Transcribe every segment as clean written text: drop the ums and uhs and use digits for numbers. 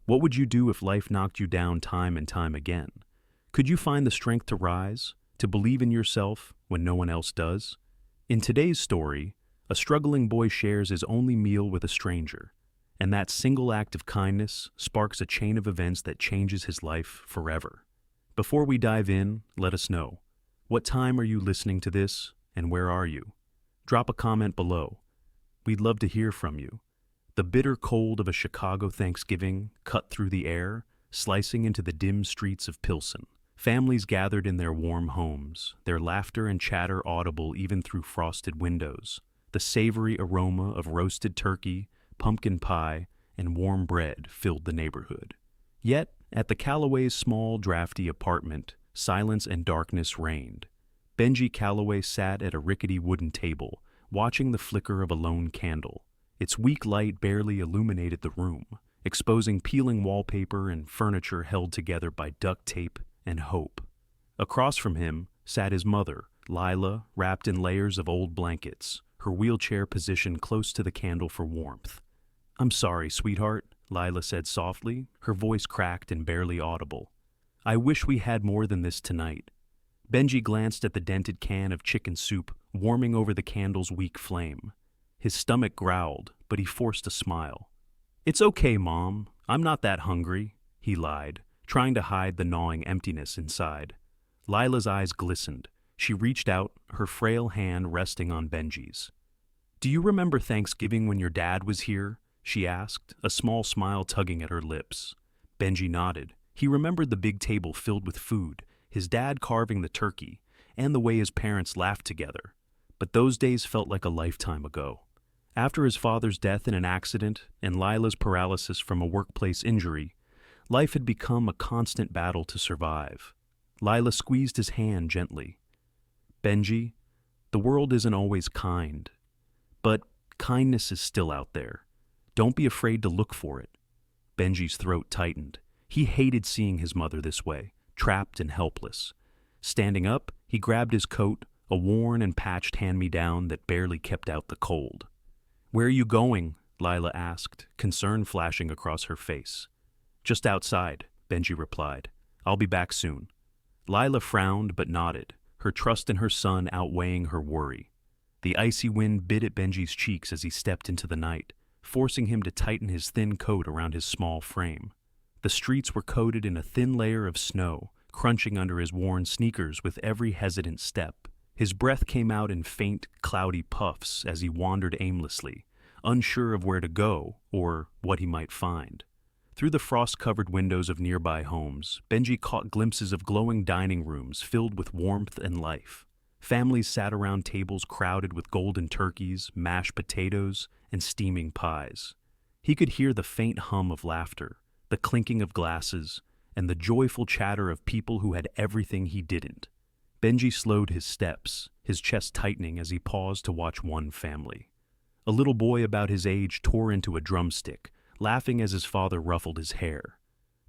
What would you do if life knocked you down time and time again? Could you find the strength to rise, to believe in yourself when no one else does? In today's story, a struggling boy shares his only meal with a stranger, and that single act of kindness sparks a chain of events that changes his life forever. Before we dive in, let us know. What time are you listening to this, and where are you? Drop a comment below. We'd love to hear from you. The bitter cold of a Chicago Thanksgiving cut through the air, slicing into the dim streets of Pilsen. Families gathered in their warm homes, their laughter and chatter audible even through frosted windows. The savory aroma of roasted turkey, pumpkin pie, and warm bread filled the neighborhood. Yet, at the Calloway's small, drafty apartment, silence and darkness reigned. Benji Calloway sat at a rickety wooden table, watching the flicker of a lone candle. Its weak light barely illuminated the room, exposing peeling wallpaper and furniture held together by duct tape and hope. Across from him sat his mother, Lila, wrapped in layers of old blankets, her wheelchair positioned close to the candle for warmth. "I'm sorry, sweetheart," Lila said softly, her voice cracked and barely audible. "I wish we had more than this tonight." Benji glanced at the dented can of chicken soup warming over the candle's weak flame. His stomach growled, but he forced a smile. "It's okay, Mom. I'm not that hungry," he lied, trying to hide the gnawing emptiness inside. Lila's eyes glistened. She reached out, her frail hand resting on Benji's. "Do you remember Thanksgiving when your dad was here?" she asked, a small smile tugging at her lips. Benji nodded. He remembered the big table filled with food, his dad carving the turkey, and the way his parents laughed together. But those days felt like a lifetime ago. After his father's death in an accident and Lila's paralysis from a workplace injury, life had become a constant battle to survive. Lila squeezed his hand gently. "Benji, the world isn't always kind, but kindness is still out there. Don't be afraid to look for it." Benji's throat tightened. He hated seeing his mother this way, trapped and helpless. Standing up, he grabbed his coat, a worn and patched hand-me-down that barely kept out the cold. "Where are you going?" Lila asked, concern flashing across her face. "Just outside," Benji replied. "I'll be back soon." Lila frowned but nodded, her trust in her son outweighing her worry. The icy wind bit at Benji's cheeks as he stepped into the night, forcing him to tighten his thin coat around his small frame. The streets were coated in a thin layer of snow, crunching under his worn sneakers with every hesitant step. His breath came out in faint, cloudy puffs as he wandered aimlessly, unsure of where to go or what he might find. Through the frost-covered windows of nearby homes, Benji caught glimpses of glowing dining rooms filled with warmth and life. Families sat around tables crowded with golden turkeys, mashed potatoes, and steaming pies. He could hear the faint hum of laughter, the clinking of glasses, and the joyful chatter of people who had everything he didn't. Benji slowed his steps, his chest tightening as he paused to watch one family. A little boy about his age tore into a drumstick, laughing as his father ruffled his hair.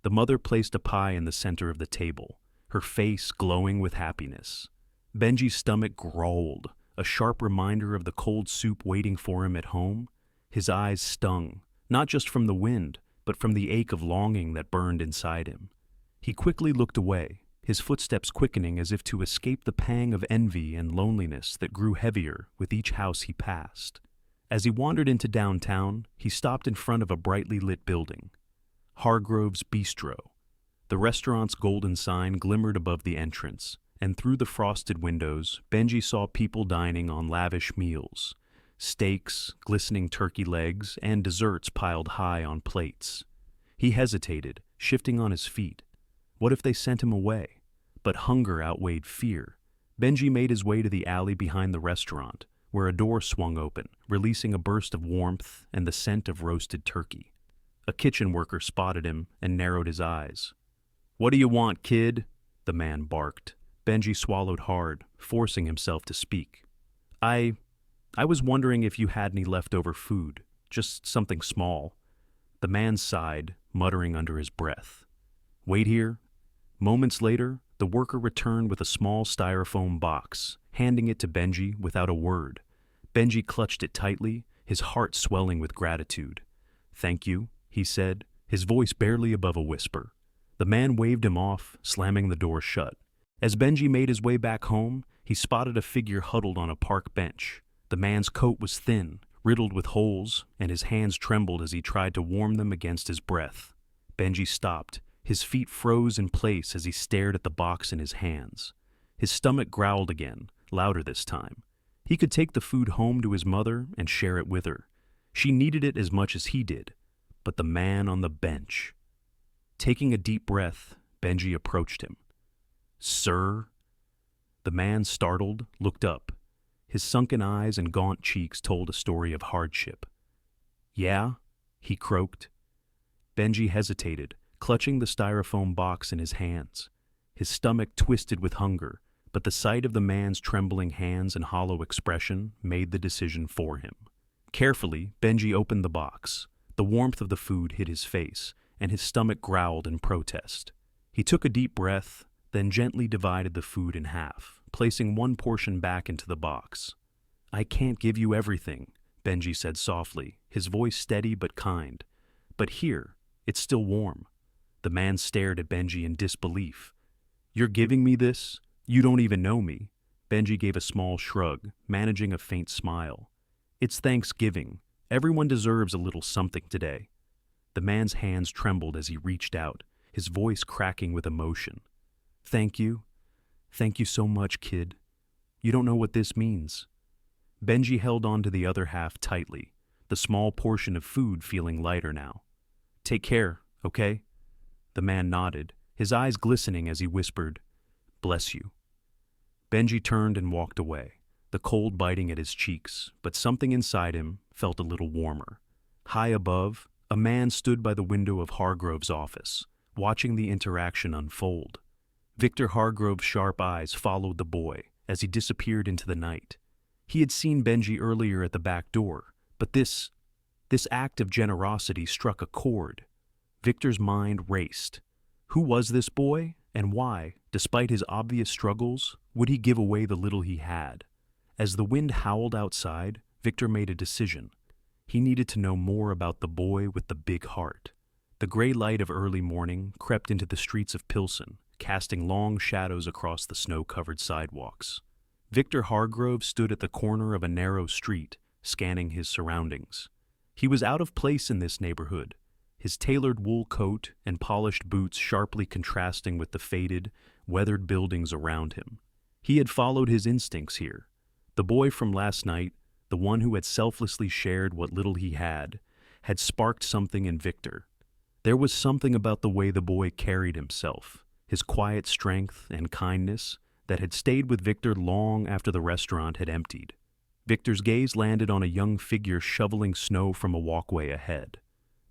The mother placed a pie in the center of the table, her face glowing with happiness. Benji's stomach growled, a sharp reminder of the cold soup waiting for him at home. His eyes stung, not just from the wind, but from the ache of longing that burned inside him. He quickly looked away, his footsteps quickening as if to escape the pang of envy and loneliness that grew heavier with each house he passed. As he wandered into downtown, he stopped in front of a brightly lit building. Hargrove's Bistro. The restaurant's golden sign glimmered above the entrance, and through the frosted windows, Benji saw people dining on lavish meals. Steaks, glistening turkey legs, and desserts piled high on plates. He hesitated, shifting on his feet. What if they sent him away? But hunger outweighed fear. Benji made his way to the alley behind the restaurant, where a door swung open, releasing a burst of warmth and the scent of roasted turkey. A kitchen worker spotted him and narrowed his eyes. "What do you want, kid?" the man barked. Benji swallowed hard, forcing himself to speak. I was wondering if you had any leftover food, just something small." The man sighed, muttering under his breath. "Wait here." Moments later, the worker returned with a small styrofoam box, handing it to Benji without a word. Benji clutched it tightly, his heart swelling with gratitude. "Thank you," he said, his voice barely above a whisper. The man waved him off, slamming the door shut. As Benji made his way back home, he spotted a figure huddled on a park bench. The man's coat was thin, riddled with holes, and his hands trembled as he tried to warm them against his breath. Benji stopped. His feet froze in place as he stared at the box in his hands. His stomach growled again, louder this time. He could take the food home to his mother and share it with her. She needed it as much as he did. But the man on the bench. Taking a deep breath, Benji approached him. "Sir?" The man, startled, looked up. His sunken eyes and gaunt cheeks told a story of hardship. "Yeah?" he croaked. Benji hesitated, clutching the styrofoam box in his hands. His stomach twisted with hunger, but the sight of the man's trembling hands and hollow expression made the decision for him. Carefully, Benji opened the box. The warmth of the food hit his face, and his stomach growled in protest. He took a deep breath, then gently divided the food in half, placing one portion back into the box. "I can't give you everything," Benji said softly, his voice steady but kind. "But here, it's still warm." The man stared at Benji in disbelief. "You're giving me this? You don't even know me." Benji gave a small shrug, managing a faint smile. "It's Thanksgiving. Everyone deserves a little something today." The man's hands trembled as he reached out, his voice cracking with emotion. "Thank you. Thank you so much, kid. You don't know what this means." Benji held on to the other half tightly, the small portion of food feeling lighter now. "Take care, okay?" The man nodded, his eyes glistening as he whispered, "Bless you." Benji turned and walked away, the cold biting at his cheeks, but something inside him felt a little warmer. High above, a man stood by the window of Hargrove's office, watching the interaction unfold. Victor Hargrove's sharp eyes followed the boy as he disappeared into the night. He had seen Benji earlier at the back door, but this act of generosity struck a chord. Victor's mind raced. Who was this boy, and why, despite his obvious struggles, would he give away the little he had? As the wind howled outside, Victor made a decision. He needed to know more about the boy with the big heart. The gray light of early morning crept into the streets of Pilsen, casting long shadows across the snow-covered sidewalks. Victor Hargrove stood at the corner of a narrow street, scanning his surroundings. He was out of place in this neighborhood, his tailored wool coat and polished boots sharply contrasting with the faded, weathered buildings around him. He had followed his instincts here. The boy from last night, the one who had selflessly shared what little he had sparked something in Victor. There was something about the way the boy carried himself, his quiet strength and kindness, that had stayed with Victor long after the restaurant had emptied. Victor's gaze landed on a young figure shoveling snow from a walkway ahead.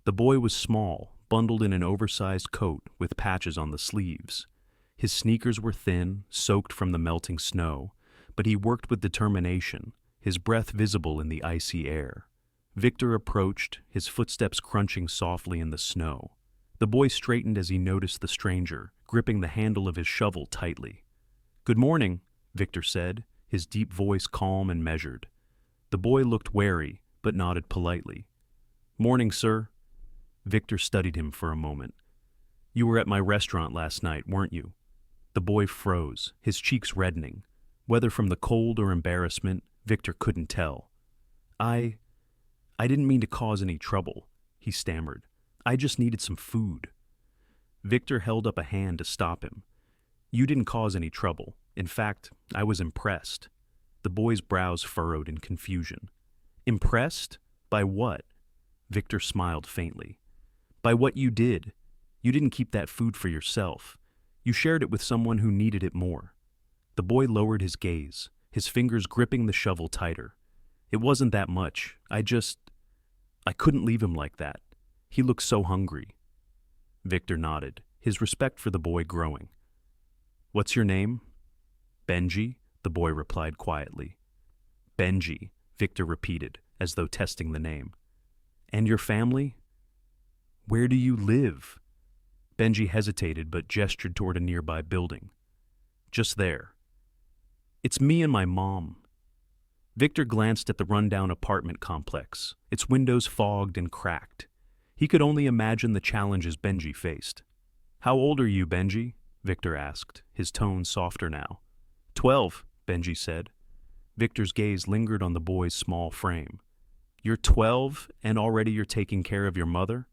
The boy was small, bundled in an oversized coat with patches on the sleeves. His sneakers were thin, soaked from the melting snow, but he worked with determination, his breath visible in the icy air. Victor approached, his footsteps crunching softly in the snow. The boy straightened as he noticed the stranger, gripping the handle of his shovel tightly. "Good morning," Victor said, his deep voice calm and measured. The boy looked wary, but nodded politely. "Morning, sir." Victor studied him for a moment. "You were at my restaurant last night, weren't you?" The boy froze, his cheeks reddening. Whether from the cold or embarrassment, Victor couldn't tell. I didn't mean to cause any trouble," he stammered. "I just needed some food." Victor held up a hand to stop him. "You didn't cause any trouble. In fact, I was impressed." The boy's brows furrowed in confusion. "Impressed? By what?" Victor smiled faintly. "By what you did. You didn't keep that food for yourself. You shared it with someone who needed it more." The boy lowered his gaze, his fingers gripping the shovel tighter. "It wasn't that much. I couldn't leave him like that. He looked so hungry." Victor nodded, his respect for the boy growing. "What's your name?" "Benji," the boy replied quietly. "Benji," Victor repeated, as though testing the name. "And your family?" "Where do you live?" Benji hesitated but gestured toward a nearby building. "Just there." "It's me and my mom." Victor glanced at the rundown apartment complex, its windows fogged and cracked. He could only imagine the challenges Benji faced. "How old are you, Benji?" Victor asked, his tone softer now. 12, Benji said. Victor's gaze lingered on the boy's small frame. "You're 12, and already you're taking care of your mother?"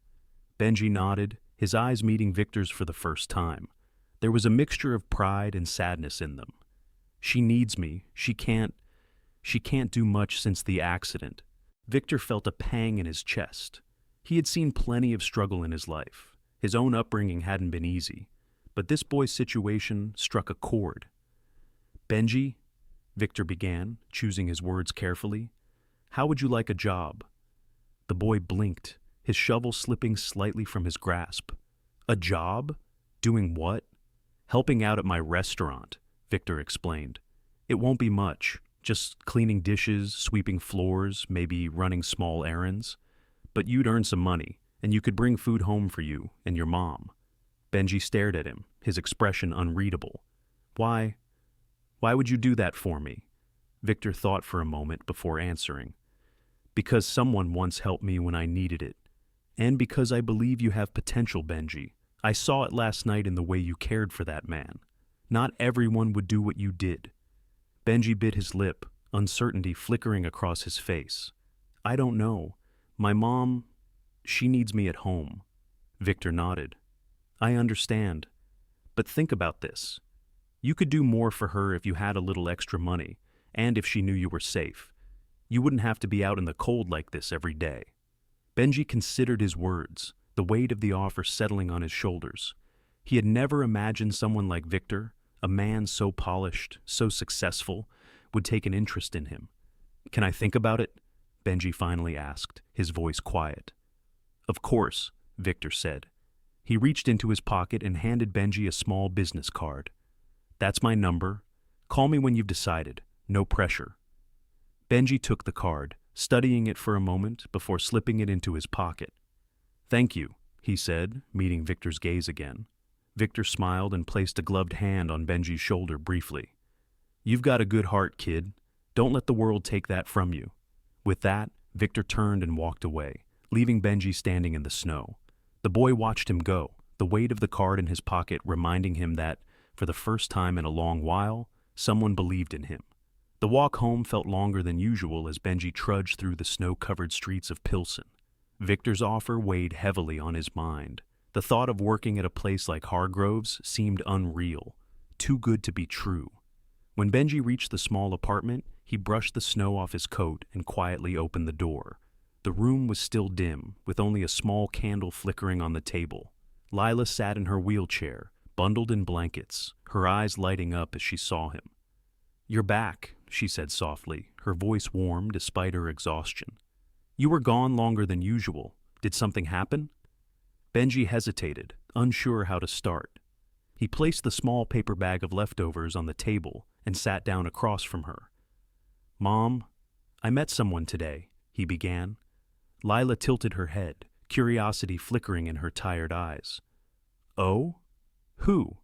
Benji nodded, his eyes meeting Victor's for the first time. There was a mixture of pride and sadness in them. "She needs me. She can't do much since the accident." Victor felt a pang in his chest. He had seen plenty of struggle in his life. His own upbringing hadn't been easy, but this boy's situation struck a chord. "Benji," Victor began, choosing his words carefully, "how would you like a job?" The boy blinked, his shovel slipping slightly from his grasp. "A job? Doing what?" "Helping out at my restaurant," Victor explained. "It won't be much, just cleaning dishes, sweeping floors, maybe running small errands. But you'd earn some money, and you could bring food home for you and your mom." Benji stared at him, his expression unreadable. Why would you do that for me?" Victor thought for a moment before answering. "Because someone once helped me when I needed it. And because I believe you have potential, Benji. I saw it last night in the way you cared for that man. Not everyone would do what you did." Benji bit his lip, uncertainty flickering across his face. "I don't know. My mom, she needs me at home." Victor nodded. "I understand. But think about this. You could do more for her if you had a little extra money, and if she knew you were safe. You wouldn't have to be out in the cold like this every day." Benji considered his words, the weight of the offer settling on his shoulders. He had never imagined someone like Victor, a man so polished, so successful, would take an interest in him. "Can I think about it?" Benji finally asked, his voice quiet. "Of course," Victor said. He reached into his pocket and handed Benji a small business card. "That's my number. Call me when you've decided. No pressure." Benji took the card, studying it for a moment before slipping it into his pocket. "Thank you," he said, meeting Victor's gaze again. Victor smiled and placed a gloved hand on Benji's shoulder briefly. "You've got a good heart, kid. Don't let the world take that from you." With that, Victor turned and walked away, leaving Benji standing in the snow. The boy watched him go, the weight of the card in his pocket reminding him that, for the first time in a long while, someone believed in him. The walk home felt longer than usual as Benji trudged through the snow-covered streets of Pilsen. Victor's offer weighed heavily on his mind. The thought of working at a place like Hargrove's seemed unreal, too good to be true. When Benji reached the small apartment, he brushed the snow off his coat and quietly opened the door. The room was still dim, with only a small candle flickering on the table. Lila sat in her wheelchair, bundled in blankets, her eyes lighting up as she saw him. "You're back," she said softly, her voice warm despite her exhaustion. "You were gone longer than usual. Did something happen?" Benji hesitated, unsure how to start. He placed the small paper bag of leftovers on the table and sat down across from her. "Mom, I met someone today," he began. Lila tilted her head, curiosity flickering in her tired eyes. "Oh? Who?"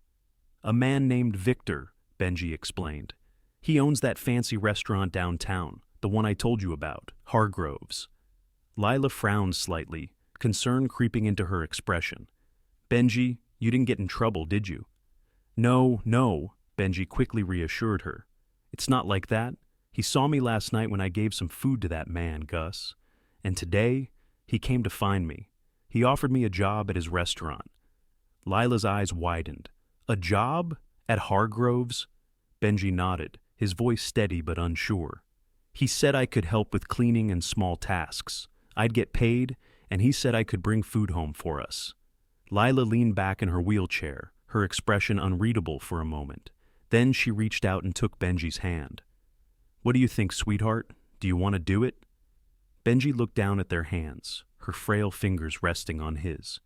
"A man named Victor," Benji explained. "He owns that fancy restaurant downtown, the one I told you about, Hargrove's." Lila frowned slightly, concern creeping into her expression. "Benji, you didn't get in trouble, did you?" No, Benji quickly reassured her. "It's not like that. He saw me last night when I gave some food to that man, Gus. And today, he came to find me. He offered me a job at his restaurant." Lila's eyes widened. "A job? At Hargrove's?" Benji nodded, his voice steady but unsure. "He said I could help with cleaning and small tasks. I'd get paid, and he said I could bring food home for us." Lila leaned back in her wheelchair, her expression unreadable for a moment. Then she reached out and took Benji's hand. "What do you think, sweetheart? Do you want to do it?" Benji looked down at their hands, her frail fingers resting on his.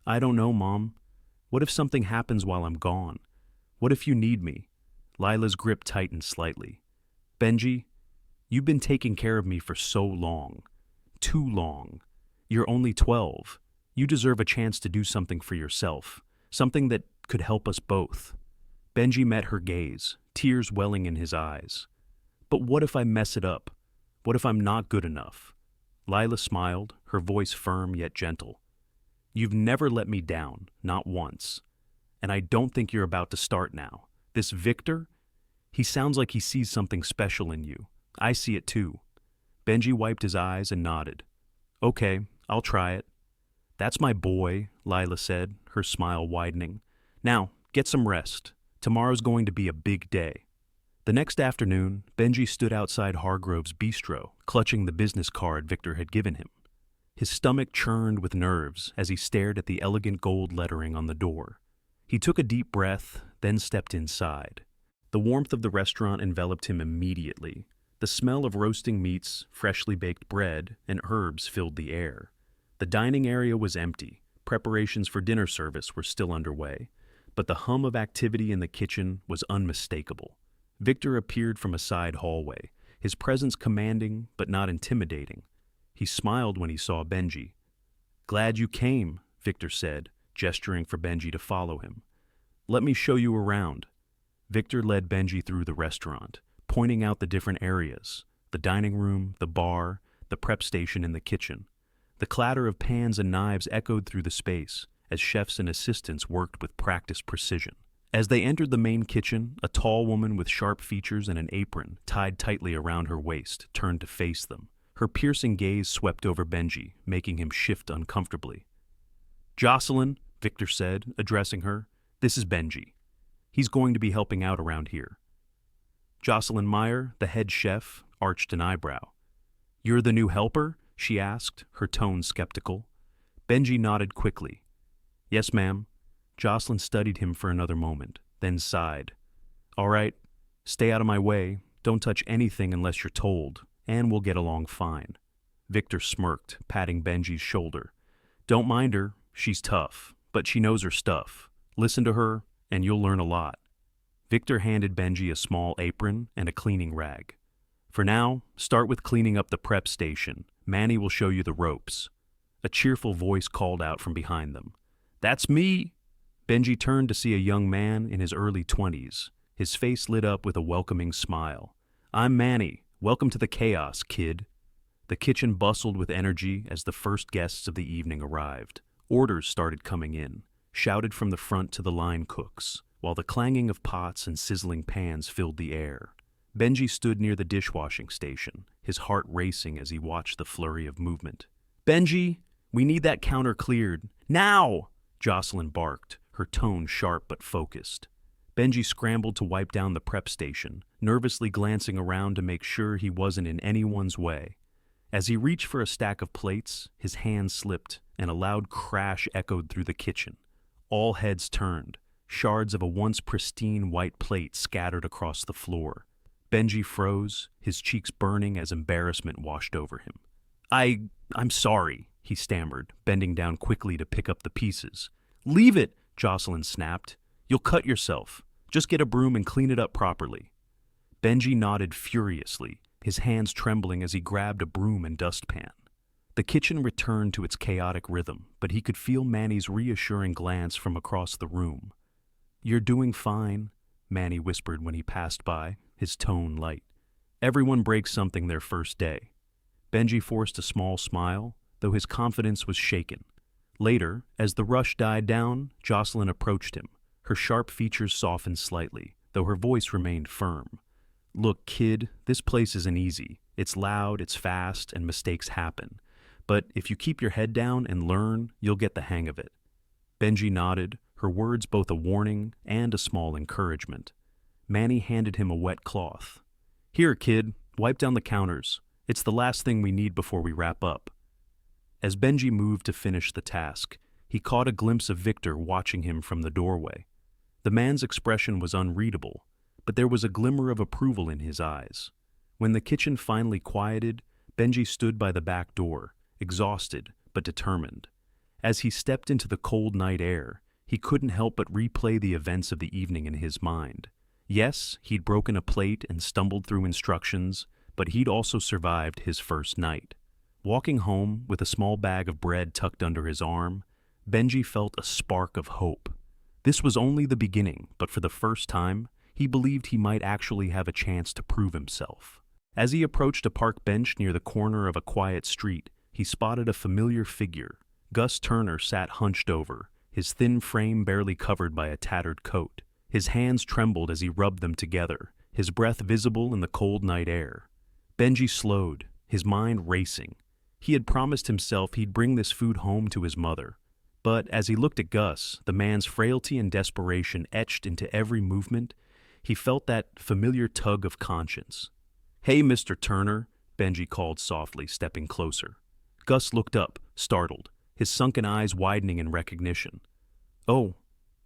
"I don't know, Mom. What if something happens while I'm gone? What if you need me?" Lila's grip tightened slightly. "Benji, you've been taking care of me for so long. Too long. You're only 12. You deserve a chance to do something for yourself, something that could help us both." Benji met her gaze, tears welling in his eyes. "But what if I mess it up? What if I'm not good enough?" Lila smiled, her voice firm yet gentle. You've never let me down, not once. And I don't think you're about to start now. This Victor, he sounds like he sees something special in you. I see it too. Benji wiped his eyes and nodded. Okay, I'll try it. That's my boy, Lila said, her smile widening. Now, get some rest. Tomorrow's going to be a big day. The next afternoon, Benji stood outside Hargrove's bistro, clutching the business card Victor had given him. His stomach churned with nerves as he stared at the elegant gold lettering on the door. He took a deep breath, then stepped inside. The warmth of the restaurant enveloped him immediately. The smell of roasting meats, freshly baked bread, and herbs filled the air. The dining area was empty. Preparations for dinner service were still underway, but the hum of activity in the kitchen was unmistakable. Victor appeared from a side hallway, his presence commanding but not intimidating. He smiled when he saw Benji. "Glad you came," Victor said, gesturing for Benji to follow him. "Let me show you around." Victor led Benji through the restaurant, pointing out the different areas: the dining room, the bar, the prep station, and the kitchen. The clatter of pans and knives echoed through the space as chefs and assistants worked with practiced precision. As they entered the main kitchen, a tall woman with sharp features and an apron tied tightly around her waist turned to face them. Her piercing gaze swept over Benji, making him shift uncomfortably. "Jocelyn," Victor said, addressing her, "this is Benji. He's going to be helping out around here." Jocelyn Meyer, the head chef, arched an eyebrow. "You're the new helper?" she asked, her tone skeptical. Benji nodded quickly. "Yes, ma'am." Jocelyn studied him for another moment, then sighed. "All right, stay out of my way, don't touch anything unless you're told, and we'll get along fine." Victor smirked, patting Benji's shoulder. "Don't mind her, she's tough, but she knows her stuff. Listen to her, and you'll learn a lot." Victor handed Benji a small apron and a cleaning rag. "For now, start with cleaning up the prep station. Manny will show you the ropes." A cheerful voice called out from behind them. "That's me!" Benji turned to see a young man in his early 20s. His face lit up with a welcoming smile. "I'm Manny. Welcome to the chaos, kid." The kitchen bustled with energy as the first guests of the evening arrived. Orders started coming in, shouted from the front to the line cooks, while the clanging of pots and sizzling pans filled the air. Benji stood near the dishwashing station, his heart racing as he watched the flurry of movement. "Benji, we need that counter cleared. Now!" Jocelyn barked, her tone sharp but focused. Benji scrambled to wipe down the prep station, nervously glancing around to make sure he wasn't in anyone's way. As he reached for a stack of plates, his hand slipped, and a loud crash echoed through the kitchen. All heads turned. Shards of a once pristine white plate scattered across the floor. Benji froze, his cheeks burning as embarrassment washed over him. I'm sorry," he stammered, bending down quickly to pick up the pieces. "Leave it," Jocelyn snapped. "You'll cut yourself. Just get a broom and clean it up properly." Benji nodded furiously, his hands trembling as he grabbed a broom and dustpan. The kitchen returned to its chaotic rhythm, but he could feel Manny's reassuring glance from across the room. "You're doing fine," Manny whispered when he passed by, his tone light. "Everyone breaks something their first day." Benji forced a small smile, though his confidence was shaken. Later, as the rush died down, Jocelyn approached him. Her sharp features softened slightly, though her voice remained firm. "Look, kid, this place isn't easy. It's loud, it's fast, and mistakes happen. But if you keep your head down and learn, you'll get the hang of it." Benji nodded, her words both a warning and a small encouragement. Manny handed him a wet cloth. "Here, kid, wipe down the counters. It's the last thing we need before we wrap up." As Benji moved to finish the task, he caught a glimpse of Victor watching him from the doorway. The man's expression was unreadable, but there was a glimmer of approval in his eyes. When the kitchen finally quieted, Benji stood by the back door, exhausted but determined. As he stepped into the cold night air, he couldn't help but replay the events of the evening in his mind. Yes, he'd broken a plate and stumbled through instructions, but he'd also survived his first night. Walking home with a small bag of bread tucked under his arm, Benji felt a spark of hope. This was only the beginning, but for the first time, he believed he might actually have a chance to prove himself. As he approached a park bench near the corner of a quiet street, he spotted a familiar figure, Gus Turner sat hunched over, his thin frame barely covered by a tattered coat. His hands trembled as he rubbed them together, his breath visible in the cold night air. Benji slowed, his mind racing. He had promised himself he'd bring this food home to his mother. But as he looked at Gus, the man's frailty and desperation etched into every movement, he felt that familiar tug of conscience. "Hey, Mr. Turner," Benji called softly, stepping closer. Gus looked up, startled, his sunken eyes widening in recognition. "Oh,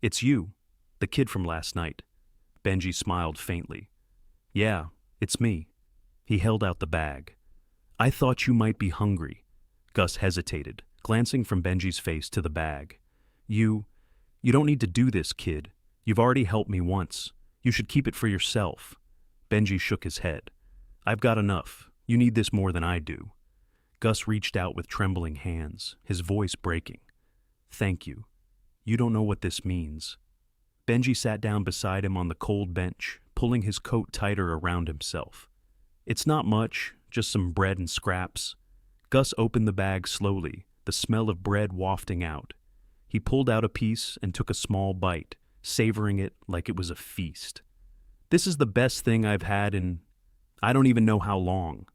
it's you, the kid from last night." Benji smiled faintly. "Yeah, it's me." He held out the bag. "I thought you might be hungry." Gus hesitated, glancing from Benji's face to the bag. You don't need to do this, kid. You've already helped me once. You should keep it for yourself." Benji shook his head. "I've got enough. You need this more than I do." Gus reached out with trembling hands, his voice breaking. "Thank you. You don't know what this means." Benji sat down beside him on the cold bench, pulling his coat tighter around himself. "It's not much, just some bread and scraps." Gus opened the bag slowly, the smell of bread wafting out. He pulled out a piece and took a small bite, savoring it like it was a feast. "This is the best thing I've had in I don't even know how long."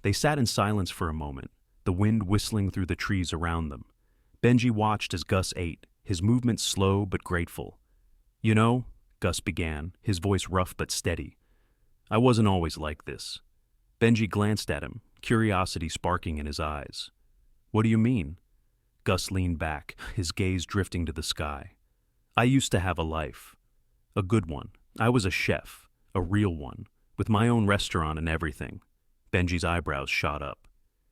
They sat in silence for a moment, the wind whistling through the trees around them. Benji watched as Gus ate, his movements slow but grateful. "You know," Gus began, his voice rough but steady, "I wasn't always like this." Benji glanced at him, curiosity sparking in his eyes. "What do you mean?" Gus leaned back, his gaze drifting to the sky. "I used to have a life. A good one. I was a chef, a real one, with my own restaurant and everything." Benji's eyebrows shot up.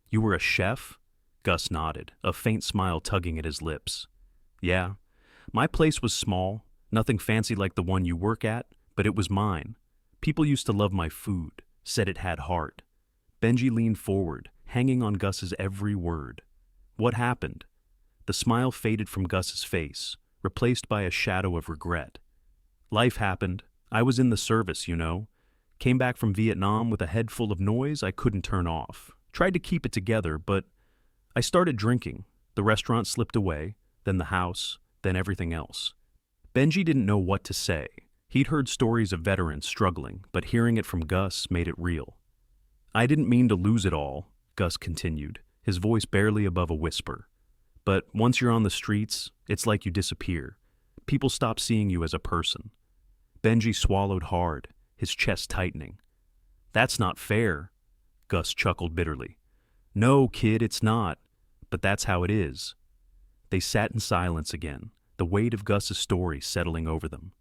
"You were a chef?" Gus nodded, a faint smile tugging at his lips. "Yeah. My place was small, nothing fancy like the one you work at, but it was mine. People used to love my food, said it had heart." Benji leaned forward, hanging on Gus's every word. "What happened?" The smile faded from Gus's face, replaced by a shadow of regret. "Life happened. I was in the service, you know. Came back from Vietnam with a head full of noise I couldn't turn off. Tried to keep it together, but I started drinking. The restaurant slipped away, then the house, then everything else." Benji didn't know what to say. He'd heard stories of veterans struggling, but hearing it from Gus made it real. "I didn't mean to lose it all," Gus continued, his voice barely above a whisper. "But once you're on the streets, it's like you disappear. People stop seeing you as a person." Benji swallowed hard, his chest tightening. "That's not fair," Gus chuckled bitterly. "No, kid, it's not. But that's how it is." They sat in silence again, the weight of Gus's story settling over them.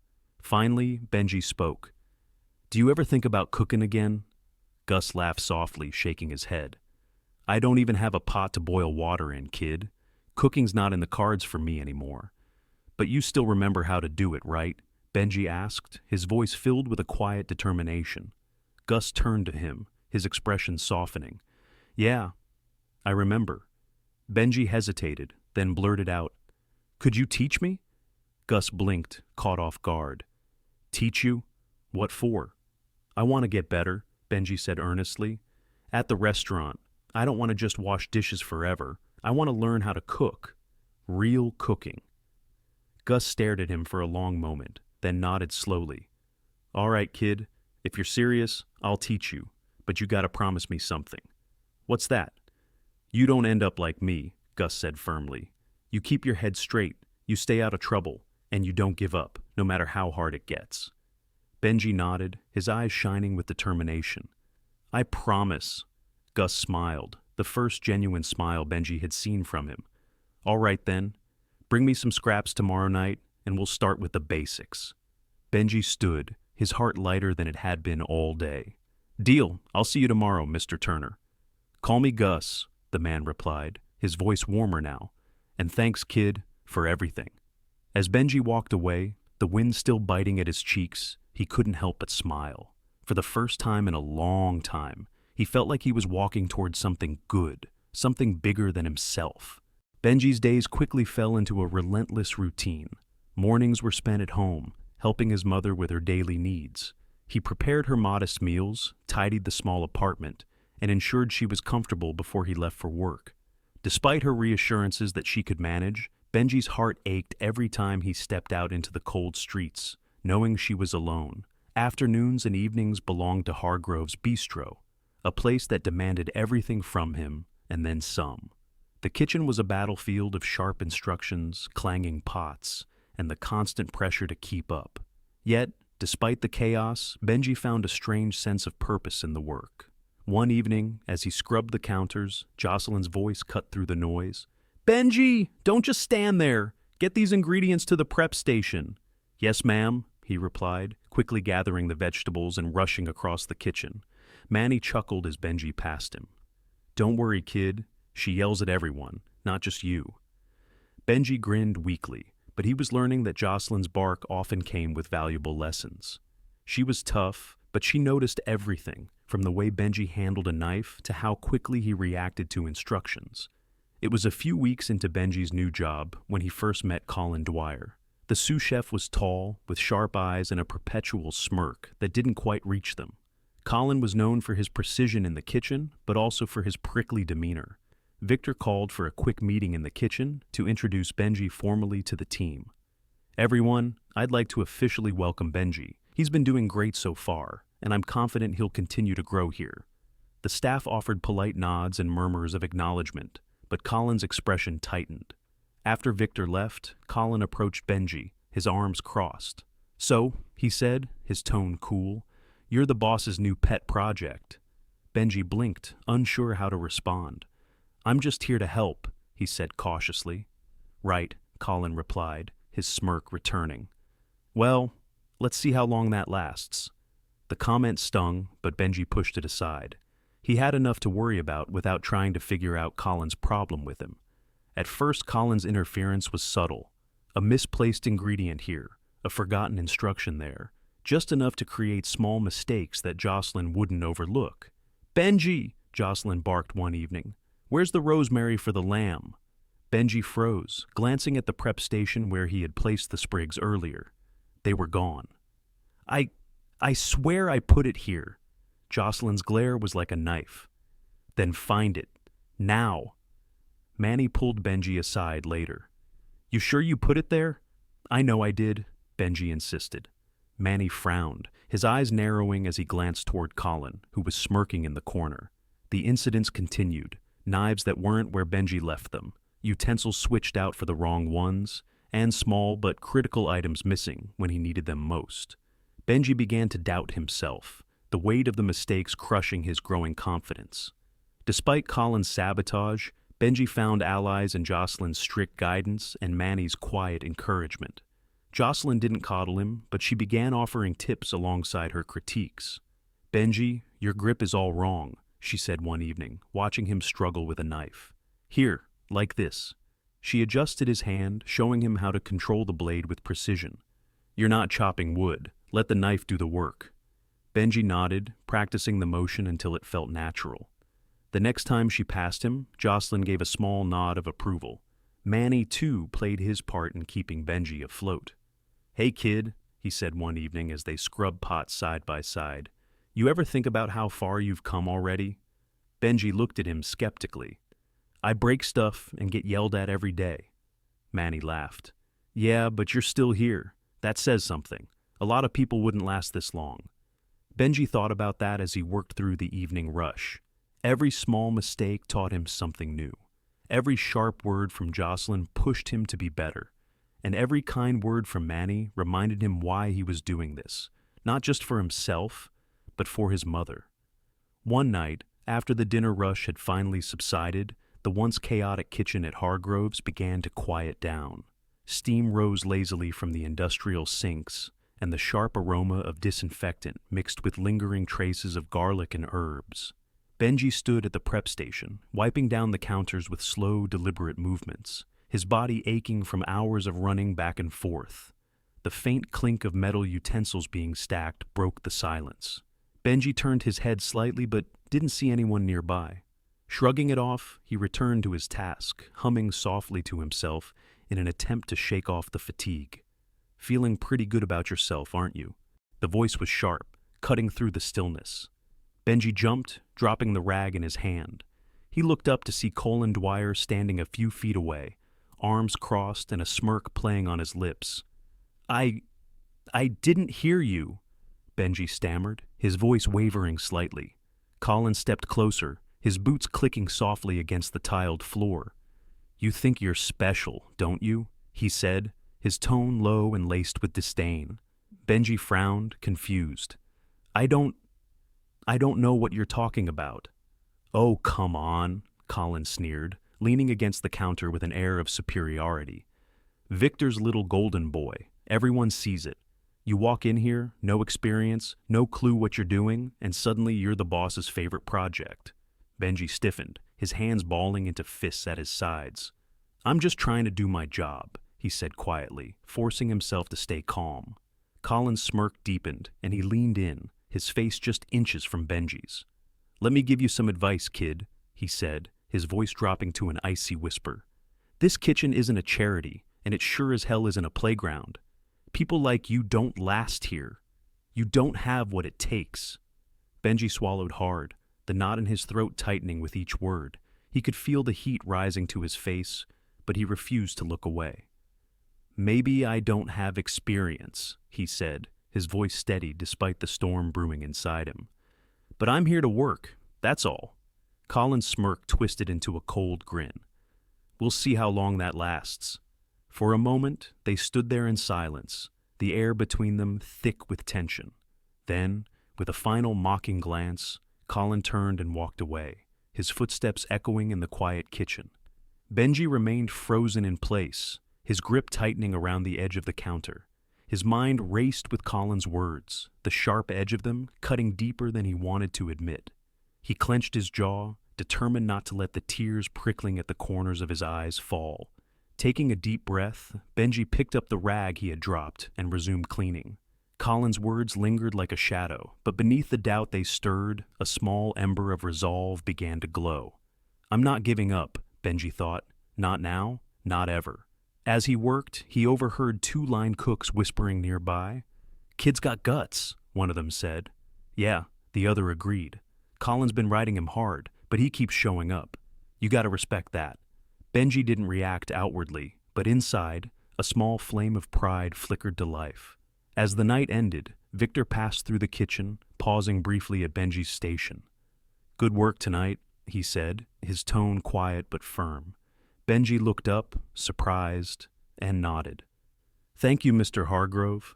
Finally, Benji spoke. "Do you ever think about cooking again?" Gus laughed softly, shaking his head. "I don't even have a pot to boil water in, kid. Cooking's not in the cards for me anymore." "But you still remember how to do it, right?" Benji asked, his voice filled with a quiet determination. Gus turned to him, his expression softening. "Yeah, I remember." Benji hesitated, then blurted out, "Could you teach me?" Gus blinked, caught off guard. "Teach you? What for?" "I want to get better," Benji said earnestly. "At the restaurant, I don't want to just wash dishes forever. I want to learn how to cook. Real cooking." Gus stared at him for a long moment, then nodded slowly. "All right, kid. If you're serious, I'll teach you. But you gotta promise me something." "What's that?" "You don't end up like me," Gus said firmly. "You keep your head straight, you stay out of trouble, and you don't give up, no matter how hard it gets." Benji nodded, his eyes shining with determination. "I promise." Gus smiled, the first genuine smile Benji had seen from him. "All right then. Bring me some scraps tomorrow night, and we'll start with the basics." Benji stood, his heart lighter than it had been all day. "Deal. I'll see you tomorrow, Mr. Turner." "Call me Gus," the man replied, his voice warmer now. "And thanks, kid, for everything." As Benji walked away, the wind still biting at his cheeks, he couldn't help but smile. For the first time in a long time, he felt like he was walking towards something good, something bigger than himself. Benji's days quickly fell into a relentless routine. Mornings were spent at home, helping his mother with her daily needs. He prepared her modest meals, tidied the small apartment, and ensured she was comfortable before he left for work. Despite her reassurances that she could manage, Benji's heart ached every time he stepped out into the cold streets, knowing she was alone. Afternoons and evenings belonged to Hargrove's Bistro, a place that demanded everything from him and then some. The kitchen was a battlefield of sharp instructions, clanging pots, and the constant pressure to keep up. Yet, despite the chaos, Benji found a strange sense of purpose in the work. One evening, as he scrubbed the counters, Jocelyn's voice cut through the noise. "Benji, don't just stand there. Get these ingredients to the prep station." "Yes, ma'am," he replied, quickly gathering the vegetables and rushing across the kitchen. Manny chuckled as Benji passed him. "Don't worry, kid. She yells at everyone, not just you." Benji grinned weakly, but he was learning that Jocelyn's bark often came with valuable lessons. She was tough, but she noticed everything, from the way Benji handled a knife to how quickly he reacted to instructions. It was a few weeks into Benji's new job when he first met Colin Dwyer. The sous chef was tall, with sharp eyes and a perpetual smirk that didn't quite reach them. Colin was known for his precision in the kitchen, but also for his prickly demeanor. Victor called for a quick meeting in the kitchen to introduce Benji formally to the team. "Everyone, I'd like to officially welcome Benji. He's been doing great so far, and I'm confident he'll continue to grow here." The staff offered polite nods and murmurs of acknowledgement, but Colin's expression tightened. After Victor left, Colin approached Benji, his arms crossed. "So," he said, his tone cool, "you're the boss's new pet project." Benji blinked, unsure how to respond. "I'm just here to help," he said cautiously. "Right," Colin replied, his smirk returning. "Well, let's see how long that lasts." The comment stung, but Benji pushed it aside. He had enough to worry about without trying to figure out Colin's problem with him. At first, Colin's interference was subtle. A misplaced ingredient here, a forgotten instruction there, just enough to create small mistakes that Jocelyn wouldn't overlook. "Benji!" Jocelyn barked one evening. "Where's the rosemary for the lamb?" Benji froze, glancing at the prep station where he had placed the sprigs earlier. They were gone. I swear I put it here." Jocelyn's glare was like a knife. "Then find it. Now." Manny pulled Benji aside later. "You sure you put it there?" "I know I did," Benji insisted. Manny frowned, his eyes narrowing as he glanced toward Colin, who was smirking in the corner. The incidents continued. Knives that weren't where Benji left them, utensils switched out for the wrong ones, and small but critical items missing when he needed them most. Benji began to doubt himself, the weight of the mistakes crushing his growing confidence. Despite Colin's sabotage, Benji found allies in Jocelyn's strict guidance and Manny's quiet encouragement. Jocelyn didn't coddle him, but she began offering tips alongside her critiques. "Benji, your grip is all wrong," she said one evening, watching him struggle with a knife. "Here, like this." She adjusted his hand, showing him how to control the blade with precision. "You're not chopping wood. Let the knife do the work." Benji nodded, practicing the motion until it felt natural. The next time she passed him, Jocelyn gave a small nod of approval. Manny, too, played his part in keeping Benji afloat. "Hey, kid," he said one evening as they scrubbed pots side by side. "You ever think about how far you've come already?" Benji looked at him skeptically. "I break stuff and get yelled at every day." Manny laughed. "Yeah, but you're still here. That says something. A lot of people wouldn't last this long." Benji thought about that as he worked through the evening rush. Every small mistake taught him something new. Every sharp word from Jocelyn pushed him to be better. And every kind word from Manny reminded him why he was doing this, not just for himself, but for his mother. One night, after the dinner rush had finally subsided, the once chaotic kitchen at Hargrove's began to quiet down. Steam rose lazily from the industrial sinks, and the sharp aroma of disinfectant mixed with lingering traces of garlic and herbs. Benji stood at the prep station, wiping down the counters with slow, deliberate movements, his body aching from hours of running back and forth. The faint clink of metal utensils being stacked broke the silence. Benji turned his head slightly but didn't see anyone nearby. Shrugging it off, he returned to his task, humming softly to himself in an attempt to shake off the fatigue. "Feeling pretty good about yourself, aren't you?" The voice was sharp, cutting through the stillness. Benji jumped, dropping the rag in his hand. He looked up to see Colin Dwyer standing a few feet away, arms crossed and a smirk playing on his lips. I didn't hear you," Benji stammered, his voice wavering slightly. Colin stepped closer, his boots clicking softly against the tiled floor. "You think you're special, don't you?" he said, his tone low and laced with disdain. Benji frowned, confused. I don't know what you're talking about." "Oh, come on," Colin sneered, leaning against the counter with an air of superiority. "Victor's little golden boy. Everyone sees it. You walk in here, no experience, no clue what you're doing, and suddenly you're the boss's favorite project." Benji stiffened, his hands balling into fists at his sides. "I'm just trying to do my job," he said quietly, forcing himself to stay calm. Colin's smirk deepened, and he leaned in, his face just inches from Benji's. "Let me give you some advice, kid," he said, his voice dropping to an icy whisper. "This kitchen isn't a charity, and it sure as hell isn't a playground. People like you don't last here. You don't have what it takes." Benji swallowed hard, the knot in his throat tightening with each word. He could feel the heat rising to his face, but he refused to look away. "Maybe I don't have experience," he said, his voice steady despite the storm brewing inside him. "But I'm here to work, that's all." Colin's smirk twisted into a cold grin. "We'll see how long that lasts." For a moment, they stood there in silence, the air between them thick with tension. Then, with a final mocking glance, Colin turned and walked away, his footsteps echoing in the quiet kitchen. Benji remained frozen in place, his grip tightening around the edge of the counter. His mind raced with Colin's words, the sharp edge of them cutting deeper than he wanted to admit. He clenched his jaw, determined not to let the tears prickling at the corners of his eyes fall. Taking a deep breath, Benji picked up the rag he had dropped and resumed cleaning. Colin's words lingered like a shadow, but beneath the doubt they stirred, a small ember of resolve began to glow. "I'm not giving up," Benji thought. "Not now, not ever." As he worked, he overheard two line cooks whispering nearby. "Kid's got guts," one of them said. "Yeah," the other agreed. "Colin's been riding him hard, but he keeps showing up. You gotta respect that." Benji didn't react outwardly, but inside, a small flame of pride flickered to life. As the night ended, Victor passed through the kitchen, pausing briefly at Benji's station. "Good work tonight," he said, his tone quiet but firm. Benji looked up, surprised, and nodded. "Thank you, Mr. Hargrove."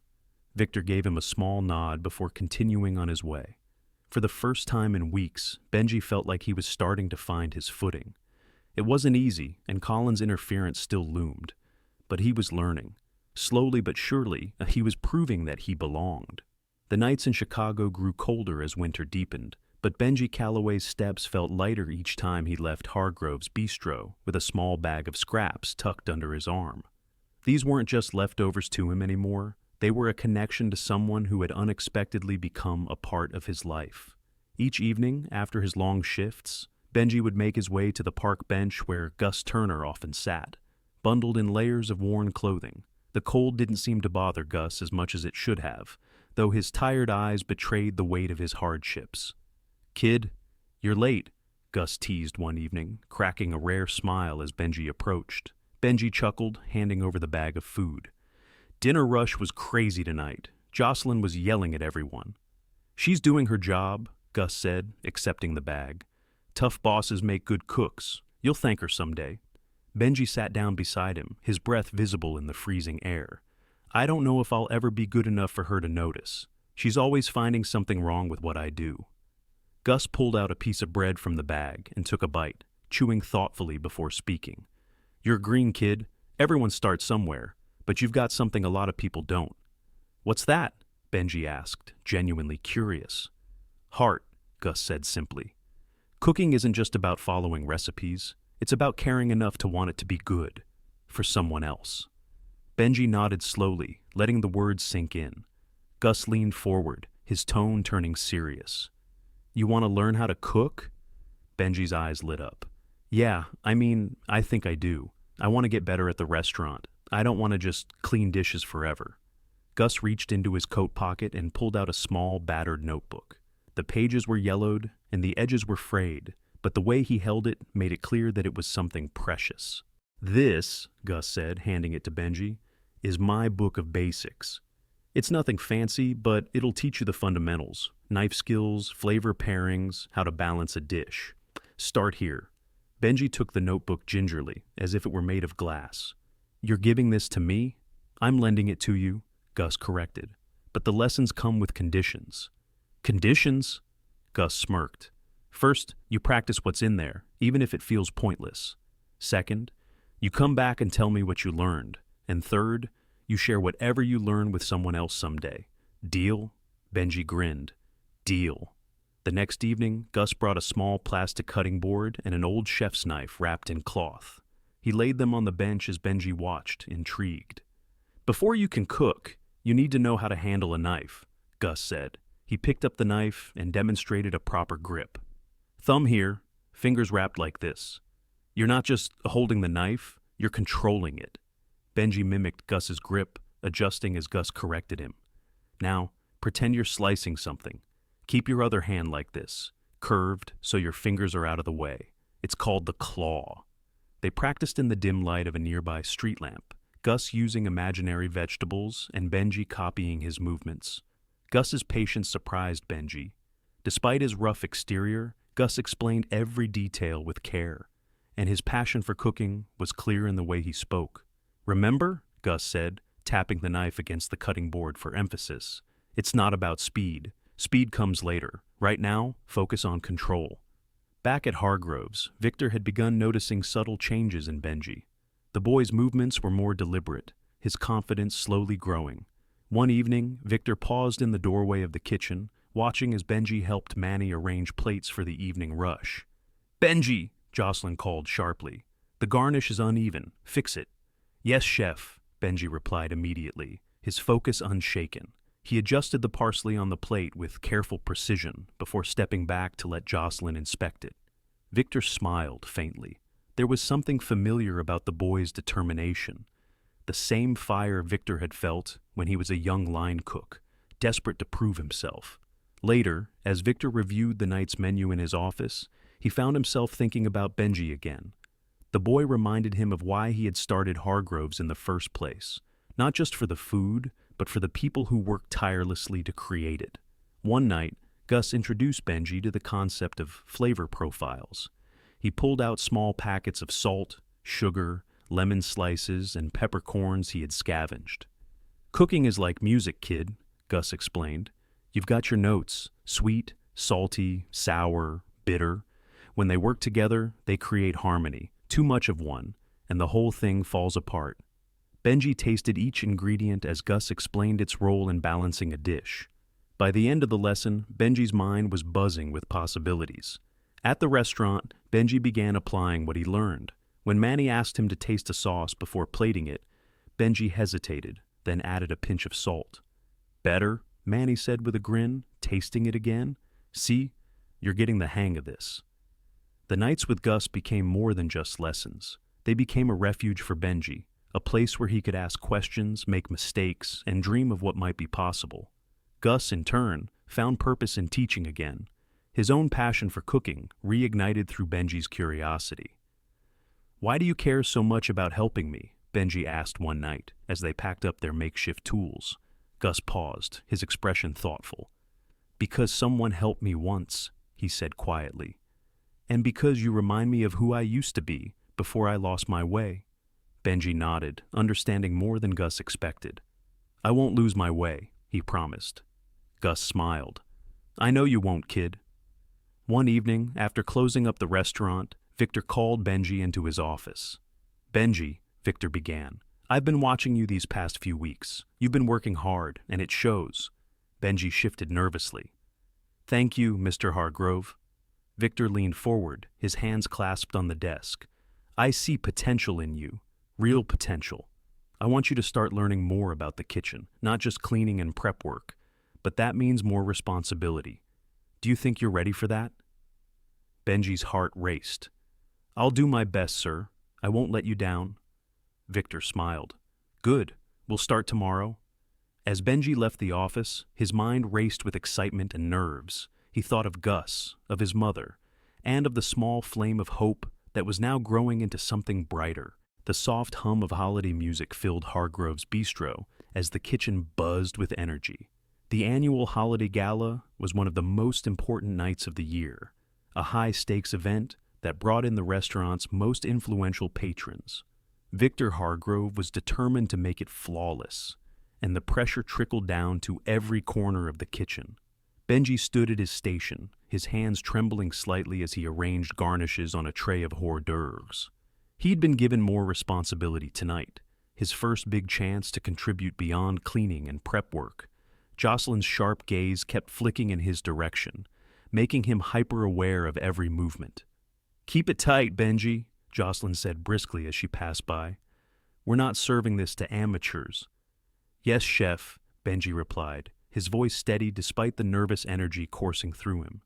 Victor gave him a small nod before continuing on his way. For the first time in weeks, Benji felt like he was starting to find his footing. It wasn't easy, and Colin's interference still loomed. But he was learning. Slowly but surely, he was proving that he belonged. The nights in Chicago grew colder as winter deepened, but Benji Calloway's steps felt lighter each time he left Hargrove's bistro with a small bag of scraps tucked under his arm. These weren't just leftovers to him anymore. They were a connection to someone who had unexpectedly become a part of his life. Each evening, after his long shifts, Benji would make his way to the park bench where Gus Turner often sat, bundled in layers of worn clothing. The cold didn't seem to bother Gus as much as it should have, though his tired eyes betrayed the weight of his hardships. "Kid, you're late," Gus teased one evening, cracking a rare smile as Benji approached. Benji chuckled, handing over the bag of food. "Dinner rush was crazy tonight. Jocelyn was yelling at everyone." "She's doing her job," Gus said, accepting the bag. "Tough bosses make good cooks. You'll thank her someday." Benji sat down beside him, his breath visible in the freezing air. "I don't know if I'll ever be good enough for her to notice. She's always finding something wrong with what I do." Gus pulled out a piece of bread from the bag and took a bite, chewing thoughtfully before speaking. "You're green, kid. Everyone starts somewhere, but you've got something a lot of people don't." "What's that?" Benji asked, genuinely curious. "Heart," Gus said simply. "Cooking isn't just about following recipes. It's about caring enough to want it to be good. For someone else." Benji nodded slowly, letting the words sink in. Gus leaned forward, his tone turning serious. "You want to learn how to cook?" Benji's eyes lit up. "Yeah, I think I do. I want to get better at the restaurant. I don't want to just clean dishes forever." Gus reached into his coat pocket and pulled out a small, battered notebook. The pages were yellowed, and the edges were frayed, but the way he held it made it clear that it was something precious. "This," Gus said, handing it to Benji, "is my book of basics. It's nothing fancy, but it'll teach you the fundamentals: knife skills, flavor pairings, how to balance a dish. Start here." Benji took the notebook gingerly, as if it were made of glass. "You're giving this to me?" "I'm lending it to you," Gus corrected. "But the lessons come with conditions." "Conditions?" Gus smirked. "First, you practice what's in there, even if it feels pointless. Second, you come back and tell me what you learned. And third, you share whatever you learn with someone else someday. Deal?" Benji grinned. "Deal." The next evening, Gus brought a small plastic cutting board and an old chef's knife wrapped in cloth. He laid them on the bench as Benji watched, intrigued. "Before you can cook, you need to know how to handle a knife," Gus said. He picked up the knife and demonstrated a proper grip. "Thumb here, fingers wrapped like this. You're not just holding the knife, you're controlling it." Benji mimicked Gus's grip, adjusting as Gus corrected him. "Now, pretend you're slicing something. Keep your other hand like this, curved so your fingers are out of the way. It's called the claw." They practiced in the dim light of a nearby street lamp, Gus using imaginary vegetables and Benji copying his movements. Gus's patience surprised Benji. Despite his rough exterior, Gus explained every detail with care, and his passion for cooking was clear in the way he spoke. "Remember," Gus said, tapping the knife against the cutting board for emphasis, "it's not about speed. Speed comes later. Right now, focus on control." Back at Hargroves, Victor had begun noticing subtle changes in Benji. The boy's movements were more deliberate, his confidence slowly growing. One evening, Victor paused in the doorway of the kitchen, watching as Benji helped Manny arrange plates for the evening rush. "Benji!" Jocelyn called sharply. "The garnish is uneven. Fix it." "Yes, chef," Benji replied immediately, his focus unshaken. He adjusted the parsley on the plate with careful precision before stepping back to let Jocelyn inspect it. Victor smiled faintly. There was something familiar about the boy's determination. The same fire Victor had felt when he was a young line cook, desperate to prove himself. Later, as Victor reviewed the night's menu in his office, he found himself thinking about Benji again. The boy reminded him of why he had started Hargroves in the first place, not just for the food, but for the people who worked tirelessly to create it. One night, Gus introduced Benji to the concept of flavor profiles. He pulled out small packets of salt, sugar, lemon slices, and peppercorns he had scavenged. "Cooking is like music, kid," Gus explained. "You've got your notes: sweet, salty, sour, bitter. When they work together, they create harmony. Too much of one, and the whole thing falls apart." Benji tasted each ingredient as Gus explained its role in balancing a dish. By the end of the lesson, Benji's mind was buzzing with possibilities. At the restaurant, Benji began applying what he learned. When Manny asked him to taste a sauce before plating it, Benji hesitated, then added a pinch of salt. "Better," Manny said with a grin, tasting it again. "See, you're getting the hang of this." The nights with Gus became more than just lessons. They became a refuge for Benji, a place where he could ask questions, make mistakes, and dream of what might be possible. Gus, in turn, found purpose in teaching again, his own passion for cooking reignited through Benji's curiosity. "Why do you care so much about helping me?" Benji asked one night as they packed up their makeshift tools. Gus paused, his expression thoughtful. "Because someone helped me once," he said quietly. "And because you remind me of who I used to be before I lost my way." Benji nodded, understanding more than Gus expected. "I won't lose my way," he promised. Gus smiled. "I know you won't, kid." One evening, after closing up the restaurant, Victor called Benji into his office. "Benji," Victor began, "I've been watching you these past few weeks. You've been working hard, and it shows." Benji shifted nervously. "Thank you, Mr. Hargrove." Victor leaned forward, his hands clasped on the desk. "I see potential in you, real potential. I want you to start learning more about the kitchen, not just cleaning and prep work, but that means more responsibility. Do you think you're ready for that?" Benji's heart raced. "I'll do my best, sir. I won't let you down." Victor smiled. "Good. We'll start tomorrow." As Benji left the office, his mind raced with excitement and nerves. He thought of Gus, of his mother, and of the small flame of hope that was now growing into something brighter. The soft hum of holiday music filled Hargrove's bistro as the kitchen buzzed with energy. The annual holiday gala was one of the most important nights of the year, a high-stakes event that brought in the restaurant's most influential patrons. Victor Hargrove was determined to make it flawless, and the pressure trickled down to every corner of the kitchen. Benji stood at his station, his hands trembling slightly as he arranged garnishes on a tray of hors d'oeuvres. He'd been given more responsibility tonight, his first big chance to contribute beyond cleaning and prep work. Jocelyn's sharp gaze kept flicking in his direction, making him hyper-aware of every movement. "Keep it tight, Benji," Jocelyn said briskly as she passed by. "We're not serving this to amateurs." "Yes, chef," Benji replied, his voice steady despite the nervous energy coursing through him.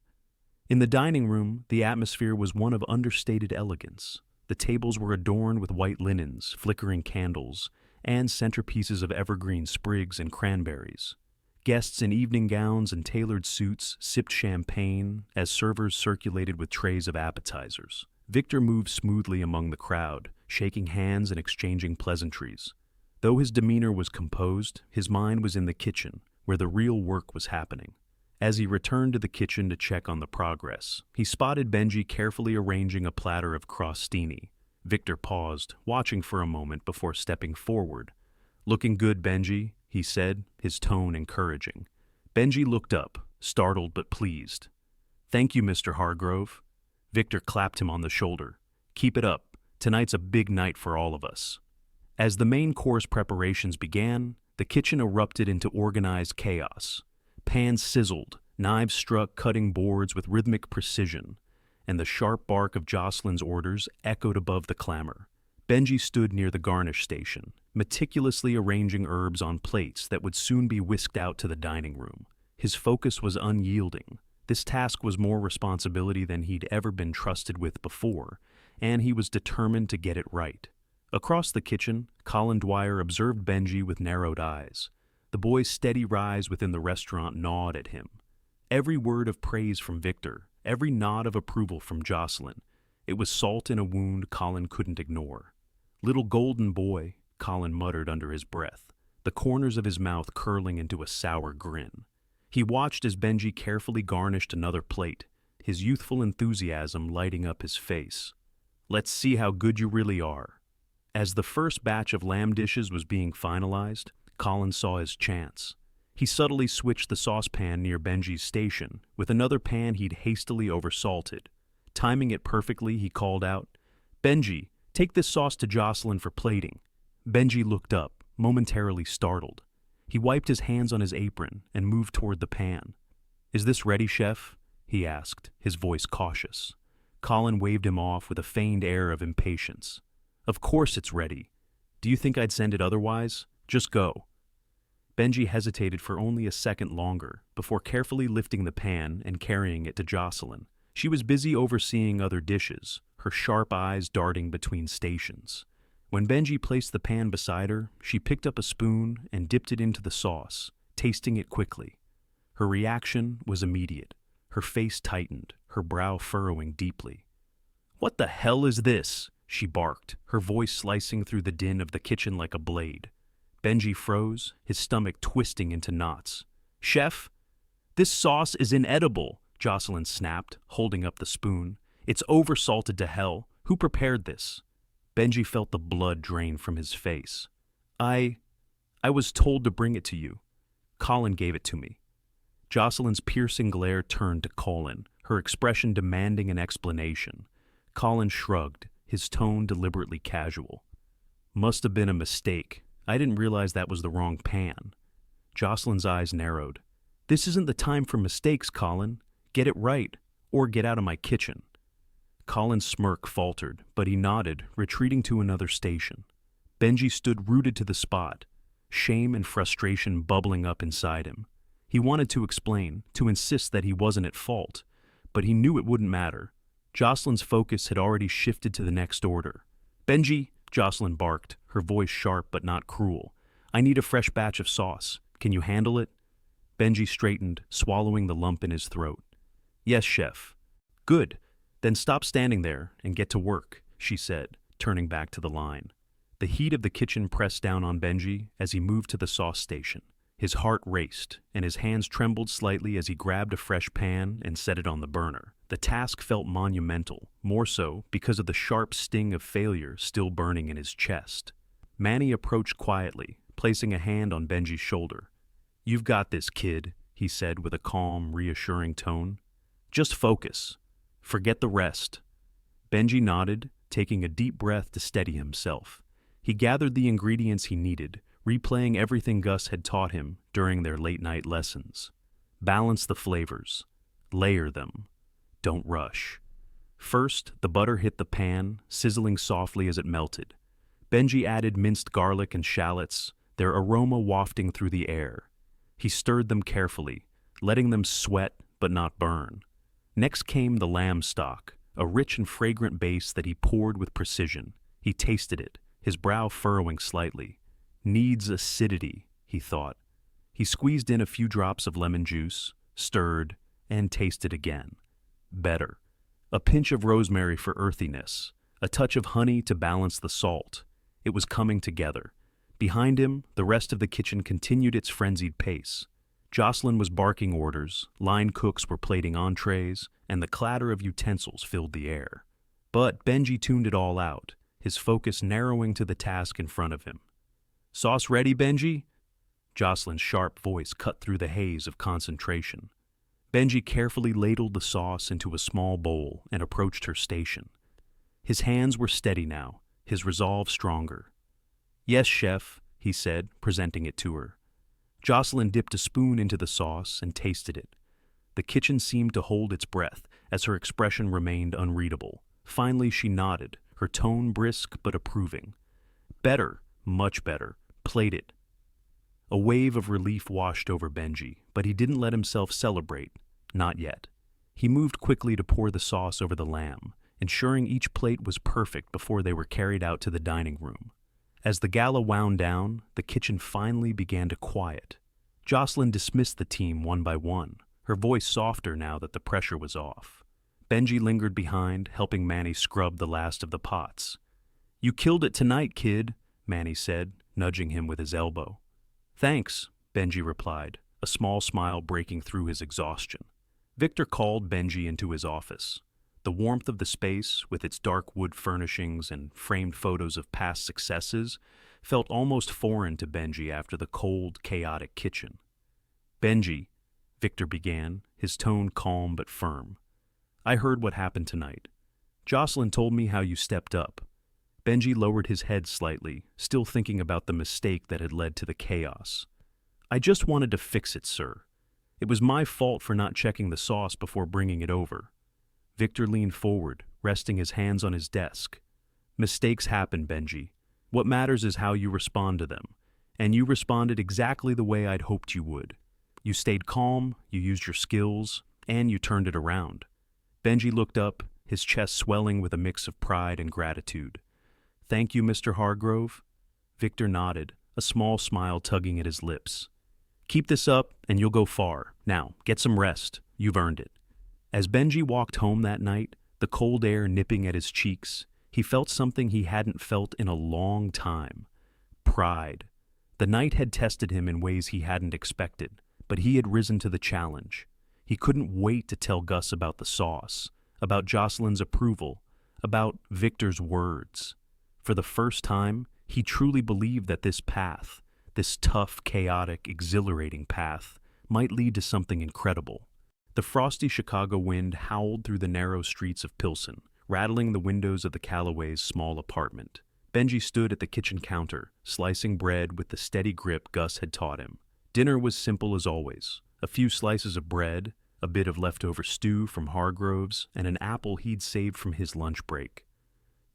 In the dining room, the atmosphere was one of understated elegance. The tables were adorned with white linens, flickering candles, and centerpieces of evergreen sprigs and cranberries. Guests in evening gowns and tailored suits sipped champagne as servers circulated with trays of appetizers. Victor moved smoothly among the crowd, shaking hands and exchanging pleasantries. Though his demeanor was composed, his mind was in the kitchen, where the real work was happening. As he returned to the kitchen to check on the progress, he spotted Benji carefully arranging a platter of crostini. Victor paused, watching for a moment before stepping forward. "Looking good, Benji," he said, his tone encouraging. Benji looked up, startled but pleased. "Thank you, Mr. Hargrove." Victor clapped him on the shoulder. "Keep it up. Tonight's a big night for all of us." As the main course preparations began, the kitchen erupted into organized chaos. Pans sizzled, knives struck cutting boards with rhythmic precision, and the sharp bark of Jocelyn's orders echoed above the clamor. Benji stood near the garnish station, meticulously arranging herbs on plates that would soon be whisked out to the dining room. His focus was unyielding. This task was more responsibility than he'd ever been trusted with before, and he was determined to get it right. Across the kitchen, Colin Dwyer observed Benji with narrowed eyes. The boy's steady rise within the restaurant gnawed at him. Every word of praise from Victor, every nod of approval from Jocelyn, it was salt in a wound Colin couldn't ignore. "Little golden boy," Colin muttered under his breath, the corners of his mouth curling into a sour grin. He watched as Benji carefully garnished another plate, his youthful enthusiasm lighting up his face. "Let's see how good you really are." As the first batch of lamb dishes was being finalized, Colin saw his chance. He subtly switched the saucepan near Benji's station with another pan he'd hastily oversalted. Timing it perfectly, he called out, "Benji, take this sauce to Jocelyn for plating." Benji looked up, momentarily startled. He wiped his hands on his apron and moved toward the pan. "Is this ready, chef?" he asked, his voice cautious. Colin waved him off with a feigned air of impatience. "Of course it's ready. Do you think I'd send it otherwise? Just go." Benji hesitated for only a second longer before carefully lifting the pan and carrying it to Jocelyn. She was busy overseeing other dishes, her sharp eyes darting between stations. When Benji placed the pan beside her, she picked up a spoon and dipped it into the sauce, tasting it quickly. Her reaction was immediate. Her face tightened, her brow furrowing deeply. "What the hell is this?" she barked, her voice slicing through the din of the kitchen like a blade. Benji froze, his stomach twisting into knots. "Chef, this sauce is inedible," Jocelyn snapped, holding up the spoon. "It's oversalted to hell. Who prepared this?" Benji felt the blood drain from his face. I was told to bring it to you. Colin gave it to me." Jocelyn's piercing glare turned to Colin, her expression demanding an explanation. Colin shrugged, his tone deliberately casual. "Must have been a mistake. I didn't realize that was the wrong pan." Jocelyn's eyes narrowed. "This isn't the time for mistakes, Colin. Get it right, or get out of my kitchen." Colin's smirk faltered, but he nodded, retreating to another station. Benji stood rooted to the spot, shame and frustration bubbling up inside him. He wanted to explain, to insist that he wasn't at fault, but he knew it wouldn't matter. Jocelyn's focus had already shifted to the next order. "Benji," Jocelyn barked, her voice sharp but not cruel. "I need a fresh batch of sauce. Can you handle it?" Benji straightened, swallowing the lump in his throat. "Yes, chef." "Good. Then stop standing there and get to work, she said, turning back to the line. The heat of the kitchen pressed down on Benji as he moved to the sauce station. His heart raced, and his hands trembled slightly as he grabbed a fresh pan and set it on the burner. The task felt monumental, more so because of the sharp sting of failure still burning in his chest. Manny approached quietly, placing a hand on Benji's shoulder. "You've got this, kid," he said with a calm, reassuring tone. "Just focus. Forget the rest." Benji nodded, taking a deep breath to steady himself. He gathered the ingredients he needed, replaying everything Gus had taught him during their late-night lessons. Balance the flavors. Layer them. Don't rush. First, the butter hit the pan, sizzling softly as it melted. Benji added minced garlic and shallots, their aroma wafting through the air. He stirred them carefully, letting them sweat but not burn. Next came the lamb stock, a rich and fragrant base that he poured with precision. He tasted it, his brow furrowing slightly. Needs acidity, he thought. He squeezed in a few drops of lemon juice, stirred, and tasted again. Better. A pinch of rosemary for earthiness, a touch of honey to balance the salt. It was coming together. Behind him, the rest of the kitchen continued its frenzied pace. Jocelyn was barking orders, line cooks were plating entrees, and the clatter of utensils filled the air. But Benji tuned it all out, his focus narrowing to the task in front of him. "Sauce ready, Benji?" Jocelyn's sharp voice cut through the haze of concentration. Benji carefully ladled the sauce into a small bowl and approached her station. His hands were steady now, his resolve stronger. "Yes, chef," he said, presenting it to her. Jocelyn dipped a spoon into the sauce and tasted it. The kitchen seemed to hold its breath as her expression remained unreadable. Finally, she nodded, her tone brisk but approving. "Better, much better. Plate it." A wave of relief washed over Benji, but he didn't let himself celebrate. Not yet. He moved quickly to pour the sauce over the lamb, ensuring each plate was perfect before they were carried out to the dining room. As the gala wound down, the kitchen finally began to quiet. Jocelyn dismissed the team one by one, her voice softer now that the pressure was off. Benji lingered behind, helping Manny scrub the last of the pots. "You killed it tonight, kid," Manny said, nudging him with his elbow. "Thanks," Benji replied, a small smile breaking through his exhaustion. Victor called Benji into his office. The warmth of the space, with its dark wood furnishings and framed photos of past successes, felt almost foreign to Benji after the cold, chaotic kitchen. "Benji," Victor began, his tone calm but firm. "I heard what happened tonight. Jocelyn told me how you stepped up." Benji lowered his head slightly, still thinking about the mistake that had led to the chaos. "I just wanted to fix it, sir. It was my fault for not checking the sauce before bringing it over." Victor leaned forward, resting his hands on his desk. "Mistakes happen, Benji. What matters is how you respond to them. And you responded exactly the way I'd hoped you would. You stayed calm, you used your skills, and you turned it around." Benji looked up, his chest swelling with a mix of pride and gratitude. "Thank you, Mr. Hargrove." Victor nodded, a small smile tugging at his lips. "Keep this up, and you'll go far. Now, get some rest. You've earned it." As Benji walked home that night, the cold air nipping at his cheeks, he felt something he hadn't felt in a long time. Pride. The night had tested him in ways he hadn't expected, but he had risen to the challenge. He couldn't wait to tell Gus about the sauce, about Jocelyn's approval, about Victor's words. For the first time, he truly believed that this path, this tough, chaotic, exhilarating path, might lead to something incredible. The frosty Chicago wind howled through the narrow streets of Pilsen, rattling the windows of the Callaways' small apartment. Benji stood at the kitchen counter, slicing bread with the steady grip Gus had taught him. Dinner was simple as always. A few slices of bread, a bit of leftover stew from Hargrove's, and an apple he'd saved from his lunch break.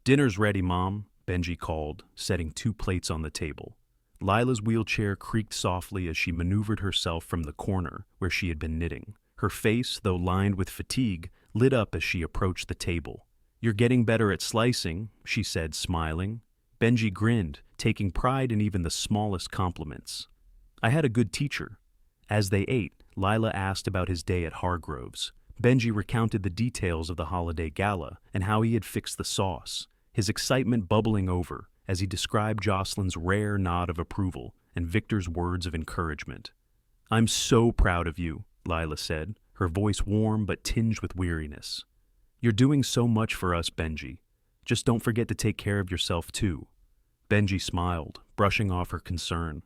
"Dinner's ready, Mom," Benji called, setting 2 plates on the table. Lila's wheelchair creaked softly as she maneuvered herself from the corner where she had been knitting. Her face, though lined with fatigue, lit up as she approached the table. "You're getting better at slicing," she said, smiling. Benji grinned, taking pride in even the smallest compliments. "I had a good teacher." As they ate, Lila asked about his day at Hargrove's. Benji recounted the details of the holiday gala and how he had fixed the sauce, his excitement bubbling over as he described Jocelyn's rare nod of approval and Victor's words of encouragement. "I'm so proud of you," Lila said, her voice warm but tinged with weariness. "You're doing so much for us, Benji. Just don't forget to take care of yourself, too." Benji smiled, brushing off her concern.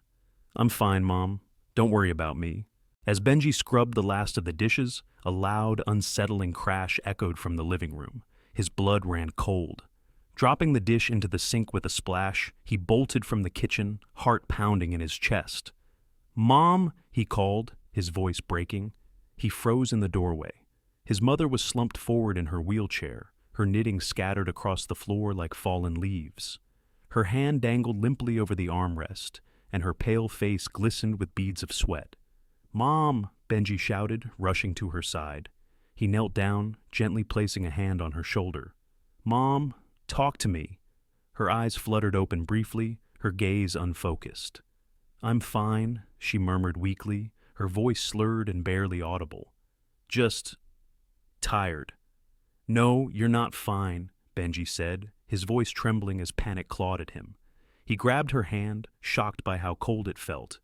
"I'm fine, Mom. Don't worry about me." As Benji scrubbed the last of the dishes, a loud, unsettling crash echoed from the living room. His blood ran cold. Dropping the dish into the sink with a splash, he bolted from the kitchen, heart pounding in his chest. "Mom," he called, his voice breaking. He froze in the doorway. His mother was slumped forward in her wheelchair, her knitting scattered across the floor like fallen leaves. Her hand dangled limply over the armrest, and her pale face glistened with beads of sweat. "Mom," Benji shouted, rushing to her side. He knelt down, gently placing a hand on her shoulder. "Mom, talk to me." Her eyes fluttered open briefly, her gaze unfocused. "I'm fine," she murmured weakly, her voice slurred and barely audible. "Just tired." "No, you're not fine," Benji said, his voice trembling as panic clawed at him. He grabbed her hand, shocked by how cold it felt.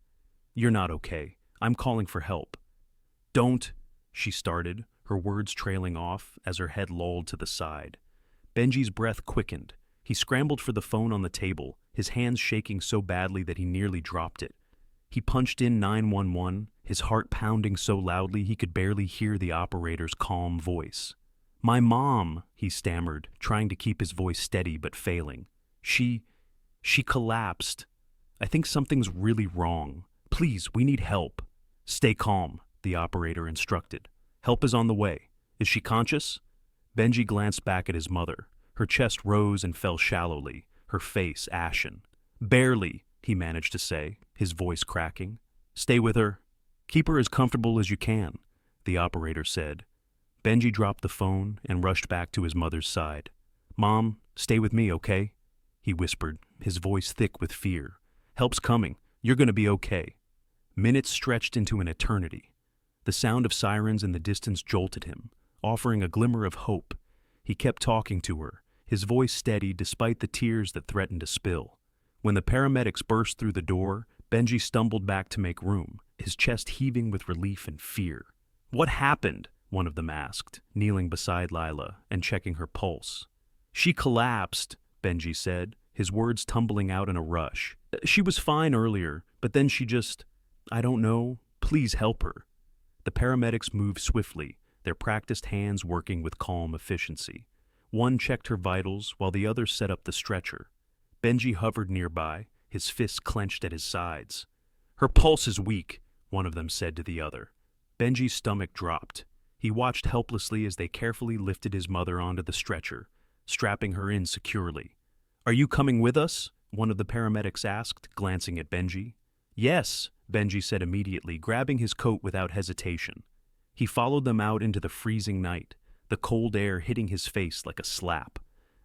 "You're not okay. I'm calling for help." "Don't," she started, her words trailing off as her head lolled to the side. Benji's breath quickened. He scrambled for the phone on the table, his hands shaking so badly that he nearly dropped it. He punched in 911, his heart pounding so loudly he could barely hear the operator's calm voice. "My mom," he stammered, trying to keep his voice steady but failing. She collapsed. "I think something's really wrong. Please, we need help." "Stay calm," the operator instructed. "Help is on the way. Is she conscious?" Benji glanced back at his mother. Her chest rose and fell shallowly, her face ashen. "Barely," he managed to say, his voice cracking. "Stay with her. Keep her as comfortable as you can," the operator said. Benji dropped the phone and rushed back to his mother's side. "Mom, stay with me, okay?" he whispered, his voice thick with fear. "Help's coming. You're gonna be okay." Minutes stretched into an eternity. The sound of sirens in the distance jolted him, offering a glimmer of hope. He kept talking to her, his voice steady despite the tears that threatened to spill. When the paramedics burst through the door, Benji stumbled back to make room, his chest heaving with relief and fear. "What happened?" one of them asked, kneeling beside Lila and checking her pulse. "She collapsed," Benji said, his words tumbling out in a rush. "She was fine earlier, but then she just... I don't know. Please help her." The paramedics moved swiftly, their practiced hands working with calm efficiency. One checked her vitals while the other set up the stretcher. Benji hovered nearby, his fists clenched at his sides. "Her pulse is weak," one of them said to the other. Benji's stomach dropped. He watched helplessly as they carefully lifted his mother onto the stretcher, strapping her in securely. "Are you coming with us?" one of the paramedics asked, glancing at Benji. "Yes," Benji said immediately, grabbing his coat without hesitation. He followed them out into the freezing night, the cold air hitting his face like a slap.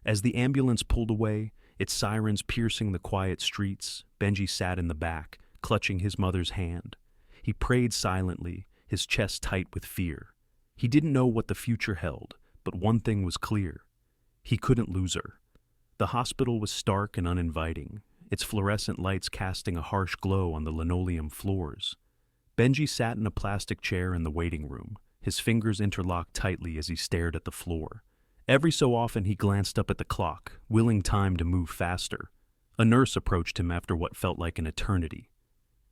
As the ambulance pulled away, its sirens piercing the quiet streets, Benji sat in the back, clutching his mother's hand. He prayed silently, his chest tight with fear. He didn't know what the future held, but one thing was clear. He couldn't lose her. The hospital was stark and uninviting, its fluorescent lights casting a harsh glow on the linoleum floors. Benji sat in a plastic chair in the waiting room, his fingers interlocked tightly as he stared at the floor. Every so often he glanced up at the clock, willing time to move faster. A nurse approached him after what felt like an eternity.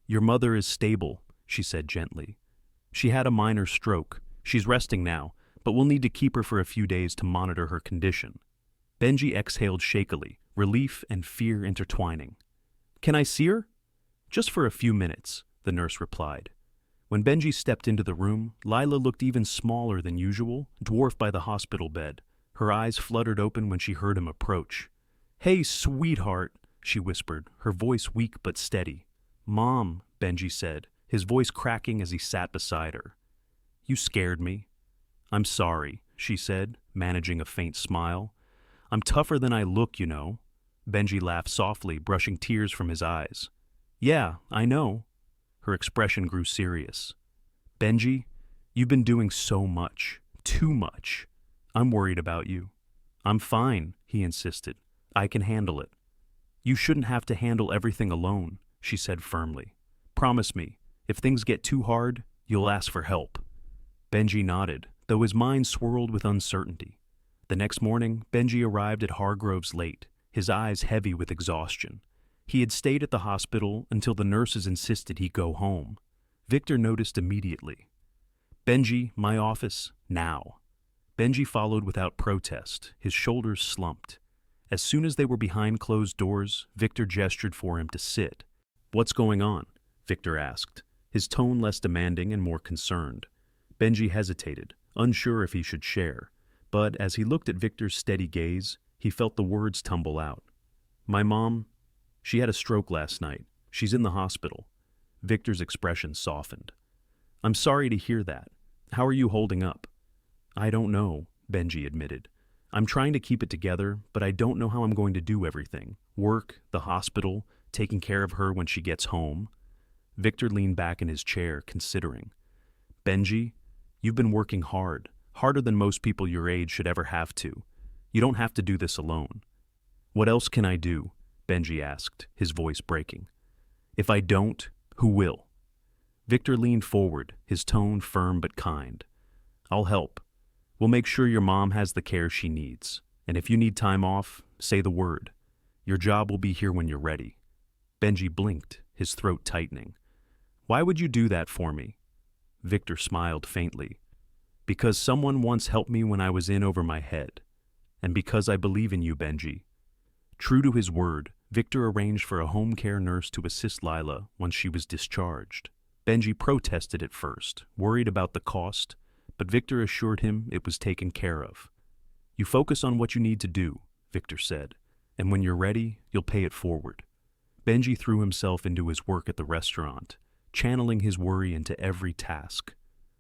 "Your mother is stable," she said gently. "She had a minor stroke. She's resting now, but we'll need to keep her for a few days to monitor her condition." Benji exhaled shakily, relief and fear intertwining. "Can I see her?" "Just for a few minutes," the nurse replied. When Benji stepped into the room, Lila looked even smaller than usual, dwarfed by the hospital bed. Her eyes fluttered open when she heard him approach. "Hey, sweetheart," she whispered, her voice weak but steady. "Mom," Benji said, his voice cracking as he sat beside her. "You scared me." "I'm sorry," she said, managing a faint smile. "I'm tougher than I look, you know." Benji laughed softly, brushing tears from his eyes. "Yeah, I know." Her expression grew serious. "Benji, you've been doing so much. too much. I'm worried about you." "I'm fine," he insisted. "I can handle it." "You shouldn't have to handle everything alone," she said firmly. "Promise me, if things get too hard, you'll ask for help." Benji nodded, though his mind swirled with uncertainty. The next morning, Benji arrived at Hargroves late, his eyes heavy with exhaustion. He had stayed at the hospital until the nurses insisted he go home. Victor noticed immediately. "Benji, my office, now." Benji followed without protest, his shoulders slumped. As soon as they were behind closed doors, Victor gestured for him to sit. "What's going on?" Victor asked, his tone less demanding and more concerned. Benji hesitated, unsure if he should share, but as he looked at Victor's steady gaze, he felt the words tumble out. "My mom, she had a stroke last night. She's in the hospital." Victor's expression softened. "I'm sorry to hear that. How are you holding up?" "I don't know," Benji admitted. "I'm trying to keep it together, but I don't know how I'm going to do everything. Work, the hospital, taking care of her when she gets home." Victor leaned back in his chair, considering. "Benji, you've been working hard, harder than most people your age should ever have to. You don't have to do this alone." "What else can I do?" Benji asked, his voice breaking. "If I don't, who will?" Victor leaned forward, his tone firm but kind. "I'll help. We'll make sure your mom has the care she needs. And if you need time off, say the word. Your job will be here when you're ready." Benji blinked, his throat tightening. "Why would you do that for me?" Victor smiled faintly. "Because someone once helped me when I was in over my head. And because I believe in you, Benji." True to his word, Victor arranged for a home care nurse to assist Lila once she was discharged. Benji protested at first, worried about the cost, but Victor assured him it was taken care of. "You focus on what you need to do," Victor said, "and when you're ready, you'll pay it forward." Benji threw himself into his work at the restaurant, channeling his worry into every task.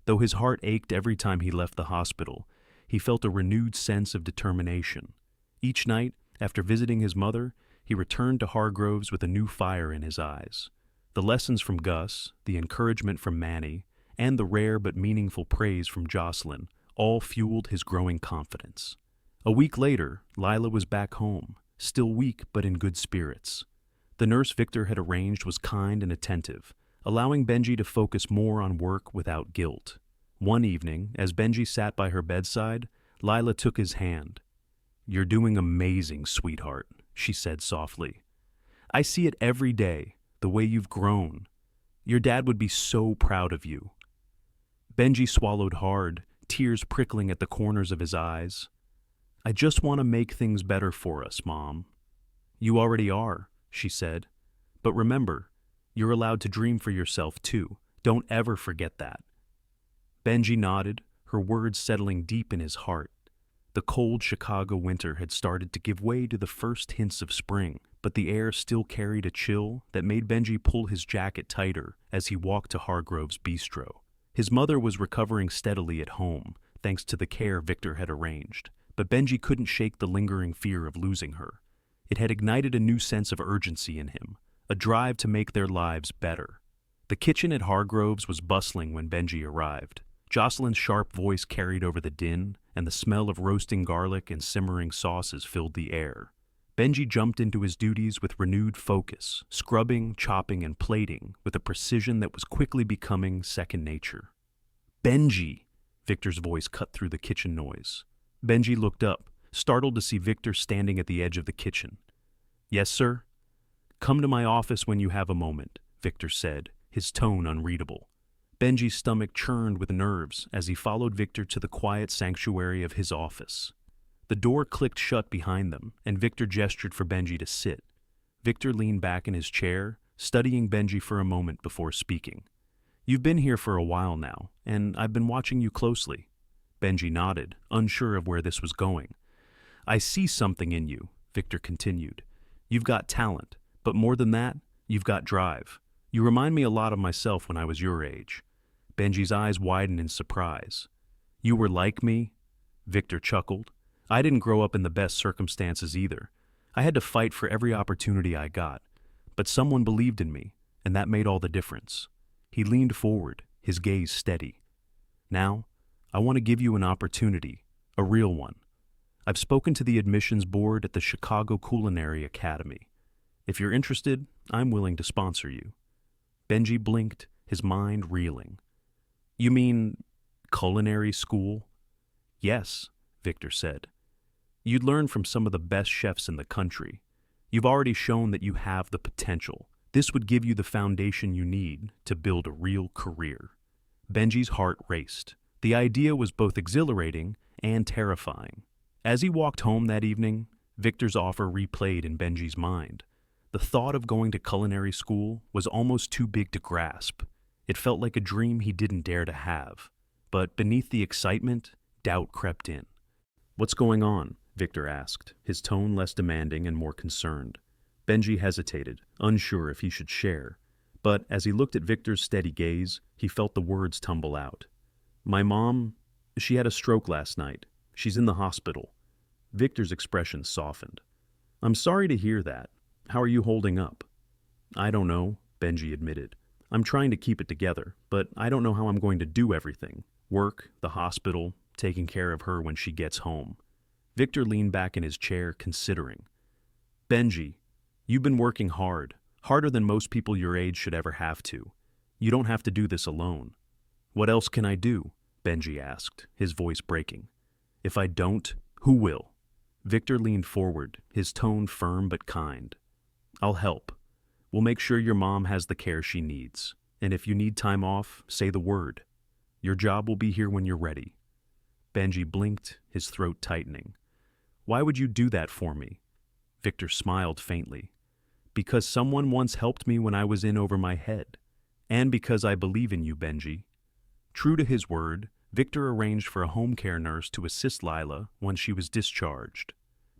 Though his heart ached every time he left the hospital, he felt a renewed sense of determination. Each night, after visiting his mother, he returned to Hargroves with a new fire in his eyes. The lessons from Gus, the encouragement from Manny, and the rare but meaningful praise from Jocelyn all fueled his growing confidence. A week later, Lila was back home, still weak but in good spirits. The nurse Victor had arranged was kind and attentive, allowing Benji to focus more on work without guilt. One evening, as Benji sat by her bedside, Lila took his hand. "You're doing amazing, sweetheart," she said softly. "I see it every day, the way you've grown. Your dad would be so proud of you." Benji swallowed hard, tears prickling at the corners of his eyes. "I just want to make things better for us, Mom." "You already are," she said. "But remember, you're allowed to dream for yourself too. Don't ever forget that." Benji nodded, her words settling deep in his heart. The cold Chicago winter had started to give way to the first hints of spring, but the air still carried a chill that made Benji pull his jacket tighter as he walked to Hargroves' bistro. His mother was recovering steadily at home, thanks to the care Victor had arranged, but Benji couldn't shake the lingering fear of losing her. It had ignited a new sense of urgency in him, a drive to make their lives better. The kitchen at Hargroves was bustling when Benji arrived. Jocelyn's sharp voice carried over the din, and the smell of roasting garlic and simmering sauces filled the air. Benji jumped into his duties with renewed focus, scrubbing, chopping, and plating with a precision that was quickly becoming second nature. "Benji!" Victor's voice cut through the kitchen noise. Benji looked up, startled to see Victor standing at the edge of the kitchen. "Yes, sir?" "Come to my office when you have a moment," Victor said, his tone unreadable. Benji's stomach churned with nerves as he followed Victor to the quiet sanctuary of his office. The door clicked shut behind them, and Victor gestured for Benji to sit. Victor leaned back in his chair, studying Benji for a moment before speaking. "You've been here for a while now, and I've been watching you closely." Benji nodded, unsure of where this was going. "I see something in you," Victor continued. "You've got talent, but more than that, you've got drive. You remind me a lot of myself when I was your age." Benji's eyes widened in surprise. "You were like me?" Victor chuckled. "I didn't grow up in the best circumstances either. I had to fight for every opportunity I got. But someone believed in me, and that made all the difference." He leaned forward, his gaze steady. "Now, I want to give you an opportunity, a real one. I've spoken to the admissions board at the Chicago Culinary Academy. If you're interested, I'm willing to sponsor you." Benji blinked, his mind reeling. "You mean culinary school?" "Yes," Victor said. "You'd learn from some of the best chefs in the country. You've already shown that you have the potential. This would give you the foundation you need to build a real career." Benji's heart raced. The idea was both exhilarating and terrifying. As he walked home that evening, Victor's offer replayed in Benji's mind. The thought of going to culinary school was almost too big to grasp. It felt like a dream he didn't dare to have. But beneath the excitement, doubt crept in. "What's going on?" Victor asked, his tone less demanding and more concerned. Benji hesitated, unsure if he should share. But as he looked at Victor's steady gaze, he felt the words tumble out. "My mom, she had a stroke last night. She's in the hospital." Victor's expression softened. "I'm sorry to hear that. How are you holding up?" "I don't know," Benji admitted. "I'm trying to keep it together, but I don't know how I'm going to do everything. Work, the hospital, taking care of her when she gets home." Victor leaned back in his chair, considering. "Benji, you've been working hard, harder than most people your age should ever have to. You don't have to do this alone." "What else can I do?" Benji asked, his voice breaking. "If I don't, who will?" Victor leaned forward, his tone firm but kind. "I'll help. We'll make sure your mom has the care she needs. And if you need time off, say the word. Your job will be here when you're ready." Benji blinked, his throat tightening. "Why would you do that for me?" Victor smiled faintly. "Because someone once helped me when I was in over my head. And because I believe in you, Benji." True to his word, Victor arranged for a home care nurse to assist Lila when she was discharged.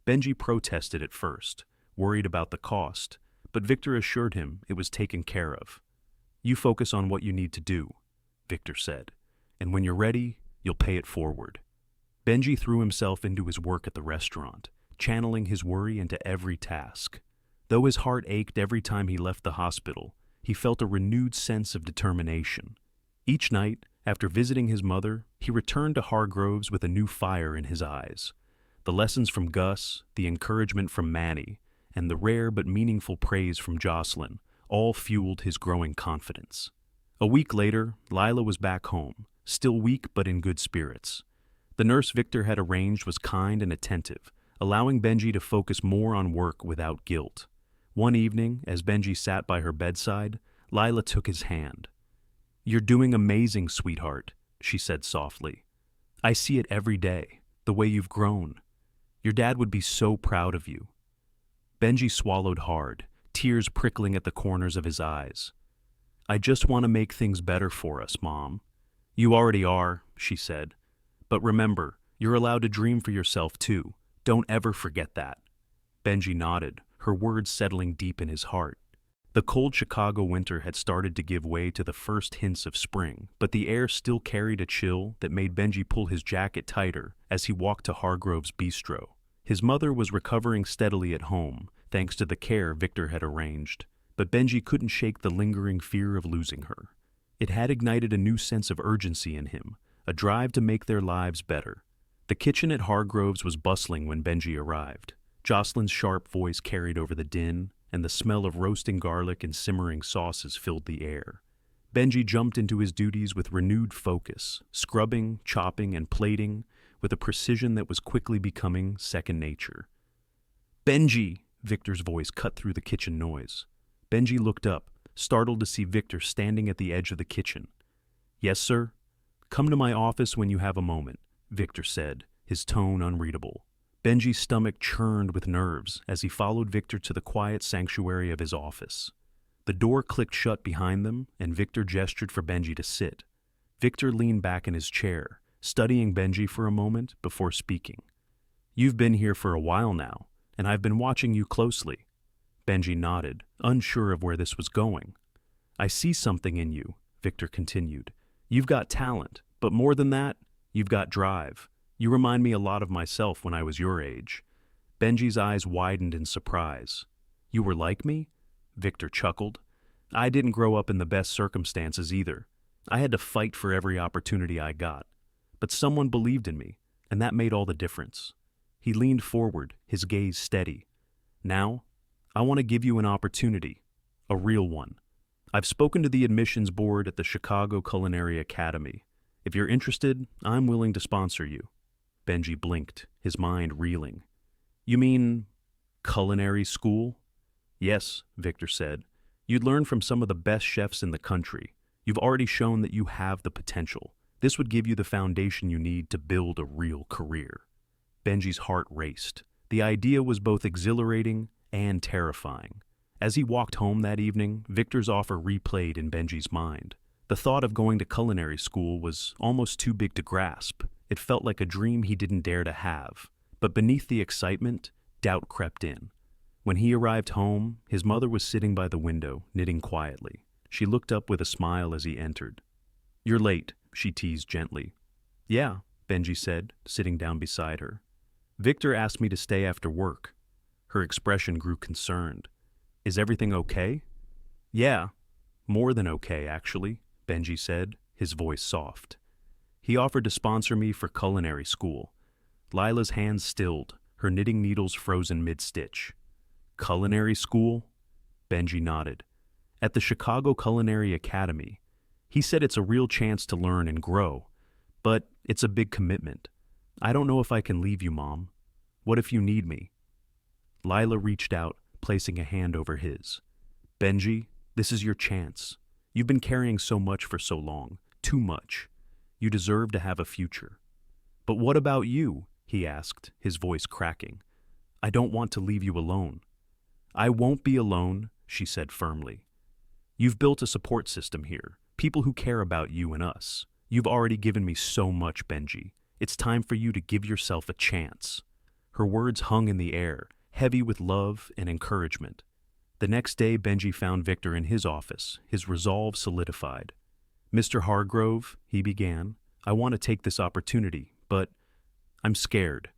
Benji protested at first, worried about the cost, but Victor assured him it was taken care of. "You focus on what you need to do," Victor said, "and when you're ready, you'll pay it forward." Benji threw himself into his work at the restaurant, channeling his worry into every task. Though his heart ached every time he left the hospital, he felt a renewed sense of determination. Each night, after visiting his mother, he returned to Hargroves with a new fire in his eyes. The lessons from Gus, the encouragement from Manny, and the rare but meaningful praise from Jocelyn all fueled his growing confidence. A week later, Lila was back home, still weak but in good spirits. The nurse Victor had arranged was kind and attentive, allowing Benji to focus more on work without guilt. One evening, as Benji sat by her bedside, Lila took his hand. "You're doing amazing, sweetheart," she said softly. "I see it every day, the way you've grown. Your dad would be so proud of you." Benji swallowed hard, tears prickling at the corners of his eyes. "I just want to make things better for us, Mom." "You already are," she said. "But remember, you're allowed to dream for yourself too. Don't ever forget that." Benji nodded, her words settling deep in his heart. The cold Chicago winter had started to give way to the first hints of spring, but the air still carried a chill that made Benji pull his jacket tighter as he walked to Hargrove's Bistro. His mother was recovering steadily at home, thanks to the care Victor had arranged, but Benji couldn't shake the lingering fear of losing her. It had ignited a new sense of urgency in him, a drive to make their lives better. The kitchen at Hargrove's was bustling when Benji arrived. Jocelyn's sharp voice carried over the din, and the smell of roasting garlic and simmering sauces filled the air. Benji jumped into his duties with renewed focus, scrubbing, chopping, and plating with a precision that was quickly becoming second nature. "Benji!" Victor's voice cut through the kitchen noise. Benji looked up, startled to see Victor standing at the edge of the kitchen. "Yes, sir?" "Come to my office when you have a moment," Victor said, his tone unreadable. Benji's stomach churned with nerves as he followed Victor to the quiet sanctuary of his office. The door clicked shut behind them, and Victor gestured for Benji to sit. Victor leaned back in his chair, studying Benji for a moment before speaking. "You've been here for a while now, and I've been watching you closely." Benji nodded, unsure of where this was going. "I see something in you," Victor continued. "You've got talent, but more than that, you've got drive. You remind me a lot of myself when I was your age." Benji's eyes widened in surprise. "You were like me?" Victor chuckled. "I didn't grow up in the best circumstances either. I had to fight for every opportunity I got. but someone believed in me, and that made all the difference. He leaned forward, his gaze steady. Now, I want to give you an opportunity, a real one. I've spoken to the admissions board at the Chicago Culinary Academy. If you're interested, I'm willing to sponsor you. Benji blinked, his mind reeling. You mean culinary school? Yes, Victor said. You'd learn from some of the best chefs in the country. You've already shown that you have the potential. This would give you the foundation you need to build a real career. Benji's heart raced. The idea was both exhilarating and terrifying. As he walked home that evening, Victor's offer replayed in Benji's mind. The thought of going to culinary school was almost too big to grasp. It felt like a dream he didn't dare to have. But beneath the excitement, doubt crept in. When he arrived home, his mother was sitting by the window, knitting quietly. She looked up with a smile as he entered. "You're late," she teased gently. "Yeah," Benji said, sitting down beside her. "Victor asked me to stay after work." Her expression grew concerned. "Is everything okay?" "Yeah, more than okay, actually," Benji said, his voice soft. "He offered to sponsor me for culinary school." Lila's hands stilled, her knitting needles frozen mid-stitch. "Culinary school?" Benji nodded. "At the Chicago Culinary Academy. He said it's a real chance to learn and grow, but it's a big commitment. I don't know if I can leave you, Mom. What if you need me?" Lila reached out, placing a hand over his. "Benji, this is your chance. You've been carrying so much for so long, too much. You deserve to have a future." "But what about you?" he asked, his voice cracking. "I don't want to leave you alone." "I won't be alone," she said firmly. "You've built a support system here, people who care about you and us. You've already given me so much, Benji. It's time for you to give yourself a chance." Her words hung in the air, heavy with love and encouragement. The next day, Benji found Victor in his office, his resolve solidified. "Mr. Hargrove," he began, "I want to take this opportunity, but I'm scared."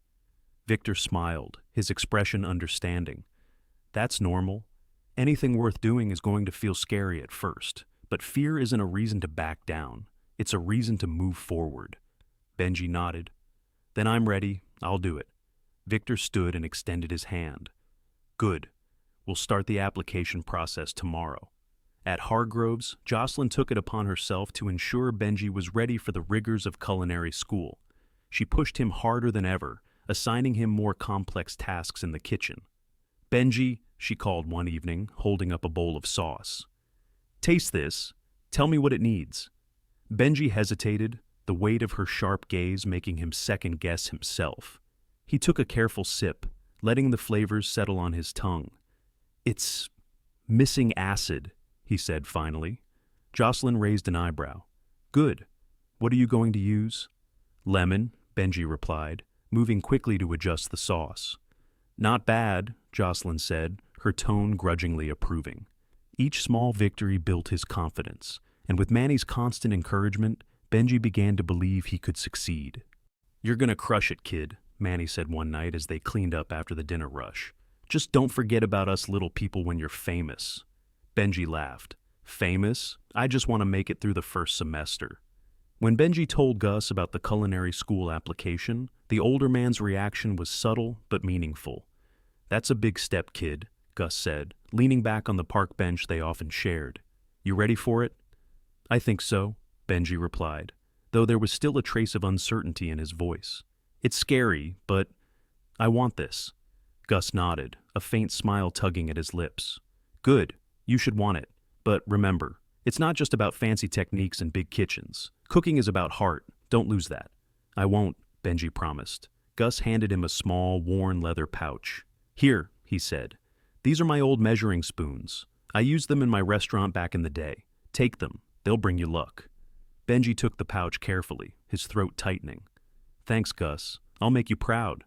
Victor smiled, his expression understanding. "That's normal. Anything worth doing is going to feel scary at first, but fear isn't a reason to back down. It's a reason to move forward." Benji nodded. "Then I'm ready. I'll do it." Victor stood and extended his hand. "Good. We'll start the application process tomorrow." At Hargrove's, Jocelyn took it upon herself to ensure Benji was ready for the rigors of culinary school. She pushed him harder than ever, assigning him more complex tasks in the kitchen. "Benji," she called one evening, holding up a bowl of sauce. "Taste this. Tell me what it needs." Benji hesitated, the weight of her sharp gaze making him second-guess himself. He took a careful sip, letting the flavors settle on his tongue. "It's missing acid," he said finally. Jocelyn raised an eyebrow. "Good. What are you going to use?" "Lemon," Benji replied, moving quickly to adjust the sauce. "Not bad," Jocelyn said, her tone grudgingly approving. Each small victory built his confidence, and with Manny's constant encouragement, Benji began to believe he could succeed. "You're gonna crush it, kid," Manny said one night as they cleaned up after the dinner rush. "Just don't forget about us little people when you're famous." Benji laughed. "Famous? I just want to make it through the first semester." When Benji told Gus about the culinary school application, the older man's reaction was subtle but meaningful. "That's a big step, kid," Gus said, leaning back on the park bench they often shared. "You ready for it?" "I think so," Benji replied, though there was still a trace of uncertainty in his voice. "It's scary, but I want this." Gus nodded, a faint smile tugging at his lips. "Good. You should want it. But remember, it's not just about fancy techniques and big kitchens. Cooking is about heart. Don't lose that." "I won't," Benji promised. Gus handed him a small, worn leather pouch. "Here," he said. "These are my old measuring spoons. I used them in my restaurant back in the day. Take them. They'll bring you luck." Benji took the pouch carefully, his throat tightening. "Thanks, Gus. I'll make you proud."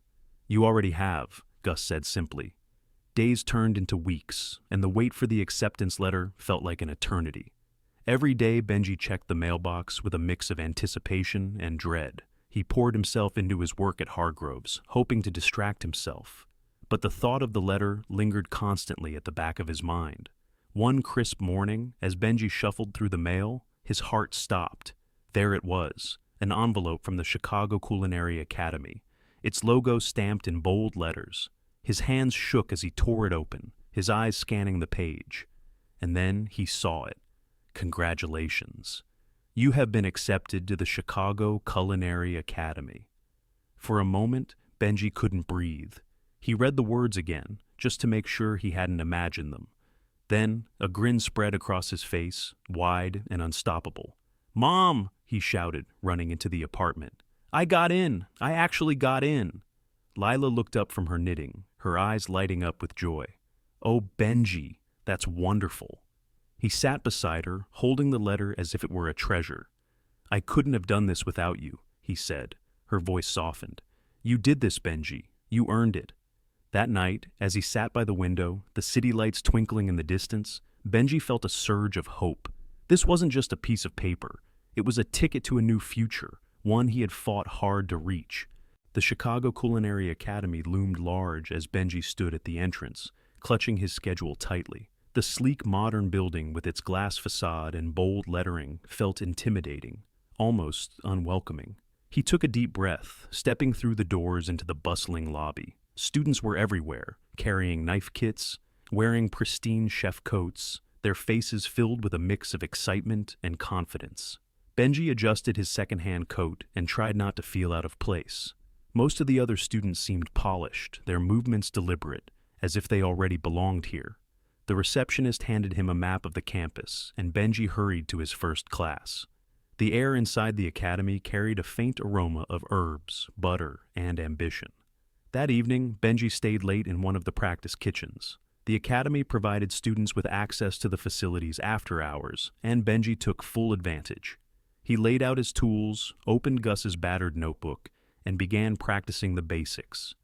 "You already have," Gus said simply. Days turned into weeks, and the wait for the acceptance letter felt like an eternity. Every day, Benji checked the mailbox with a mix of anticipation and dread. He poured himself into his work at Hargrove's, hoping to distract himself. But the thought of the letter lingered constantly at the back of his mind. One crisp morning, as Benji shuffled through the mail, his heart stopped. There it was, an envelope from the Chicago Culinary Academy, its logo stamped in bold letters. His hands shook as he tore it open, his eyes scanning the page. And then he saw it. Congratulations. You have been accepted to the Chicago Culinary Academy. For a moment, Benji couldn't breathe. He read the words again, just to make sure he hadn't imagined them. Then, a grin spread across his face, wide and unstoppable. "Mom!" he shouted, running into the apartment. "I got in! I actually got in!" Lila looked up from her knitting, her eyes lighting up with joy. "Oh, Benji, that's wonderful." He sat beside her, holding the letter as if it were a treasure. "I couldn't have done this without you," he said. Her voice softened. "You did this, Benji. You earned it." That night, as he sat by the window, the city lights twinkling in the distance, Benji felt a surge of hope. This wasn't just a piece of paper. It was a ticket to a new future, one he had fought hard to reach. The Chicago Culinary Academy loomed large as Benji stood at the entrance, clutching his schedule tightly. The sleek modern building with its glass facade and bold lettering felt intimidating, almost unwelcoming. He took a deep breath, stepping through the doors into the bustling lobby. Students were everywhere, carrying knife kits, wearing pristine chef coats, their faces filled with a mix of excitement and confidence. Benji adjusted his second-hand coat and tried not to feel out of place. Most of the other students seemed polished, their movements deliberate, as if they already belonged here. The receptionist handed him a map of the campus, and Benji hurried to his first class. The air inside the academy carried a faint aroma of herbs, butter, and ambition. That evening, Benji stayed late in one of the practice kitchens. The academy provided students with access to the facilities after hours, and Benji took full advantage. He laid out his tools, opened Gus's battered notebook, and began practicing the basics: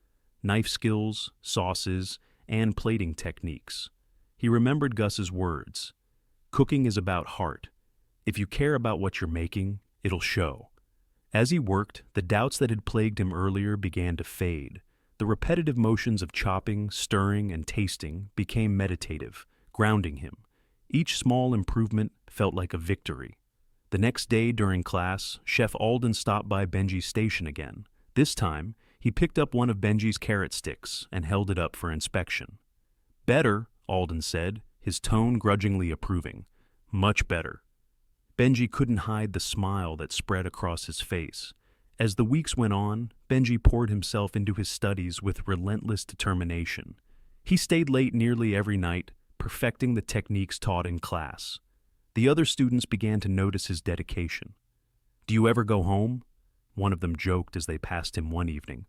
knife skills, sauces, and plating techniques. He remembered Gus's words. "Cooking is about heart. If you care about what you're making, it'll show." As he worked, the doubts that had plagued him earlier began to fade. The repetitive motions of chopping, stirring, and tasting became meditative, grounding him. Each small improvement felt like a victory. The next day during class, Chef Alden stopped by Benji's station again. This time, he picked up one of Benji's carrot sticks and held it up for inspection. "Better," Alden said, his tone grudgingly approving. "Much better." Benji couldn't hide the smile that spread across his face. As the weeks went on, Benji poured himself into his studies with relentless determination. He stayed late nearly every night, perfecting the techniques taught in class. The other students began to notice his dedication. "Do you ever go home?" one of them joked as they passed him one evening.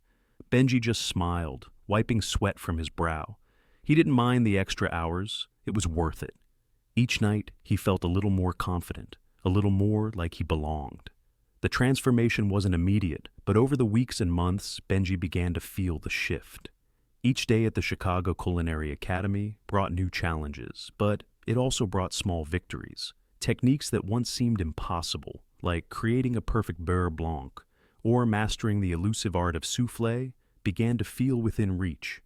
Benji just smiled, wiping sweat from his brow. He didn't mind the extra hours. It was worth it. Each night, he felt a little more confident, a little more like he belonged. The transformation wasn't immediate, but over the weeks and months, Benji began to feel the shift. Each day at the Chicago Culinary Academy brought new challenges, but it also brought small victories. Techniques that once seemed impossible, like creating a perfect beurre blanc or mastering the elusive art of soufflé, began to feel within reach.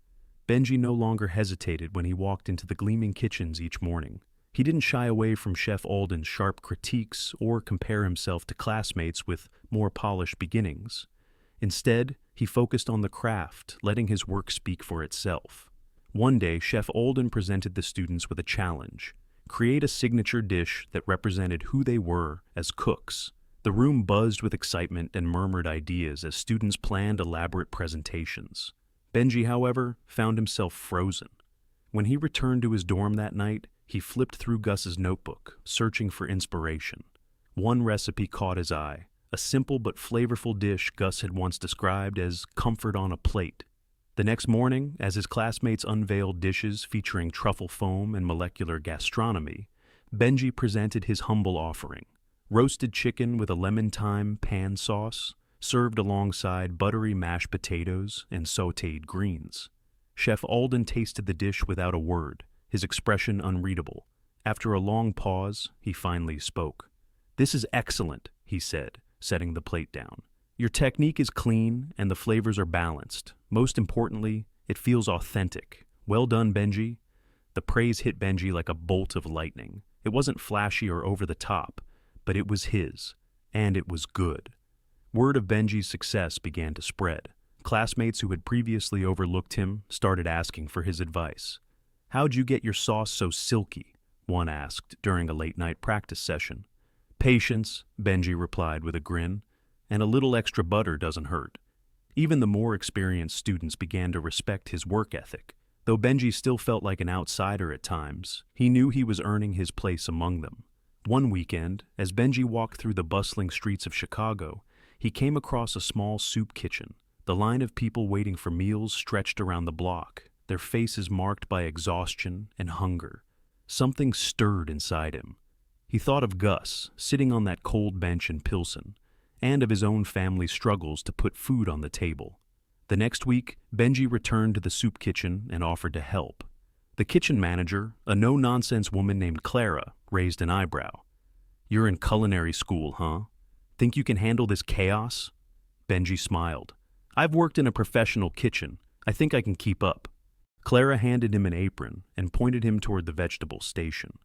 Benji no longer hesitated when he walked into the gleaming kitchens each morning. He didn't shy away from Chef Alden's sharp critiques or compare himself to classmates with more polished beginnings. Instead, he focused on the craft, letting his work speak for itself. One day, Chef Alden presented the students with a challenge: create a signature dish that represented who they were as cooks. The room buzzed with excitement and murmured ideas as students planned elaborate presentations. Benji, however, found himself frozen. When he returned to his dorm that night, he flipped through Gus's notebook, searching for inspiration. One recipe caught his eye, a simple but flavorful dish Gus had once described as comfort on a plate. The next morning, as his classmates unveiled dishes featuring truffle foam and molecular gastronomy, Benji presented his humble offering: roasted chicken with a lemon-thyme pan sauce, served alongside buttery mashed potatoes and sautéed greens. Chef Alden tasted the dish without a word, his expression unreadable. After a long pause, he finally spoke. "This is excellent," he said, setting the plate down. "Your technique is clean and the flavors are balanced. Most importantly, it feels authentic. Well done, Benji." The praise hit Benji like a bolt of lightning. It wasn't flashy or over the top, but it was his, and it was good. Word of Benji's success began to spread. Classmates who had previously overlooked him started asking for his advice. "How'd you get your sauce so silky?" one asked during a late-night practice session. "Patience," Benji replied with a grin, "and a little extra butter doesn't hurt." Even the more experienced students began to respect his work ethic. Though Benji still felt like an outsider at times, he knew he was earning his place among them. One weekend, as Benji walked through the bustling streets of Chicago, he came across a small soup kitchen. The line of people waiting for meals stretched around the block, their faces marked by exhaustion and hunger. Something stirred inside him. He thought of Gus, sitting on that cold bench in Pilsen, and of his own family's struggles to put food on the table. The next week, Benji returned to the soup kitchen and offered to help. The kitchen manager, a no-nonsense woman named Clara, raised an eyebrow. "You're in culinary school, huh? Think you can handle this chaos?" Benji smiled. "I've worked in a professional kitchen. I think I can keep up." Clara handed him an apron and pointed him toward the vegetable station.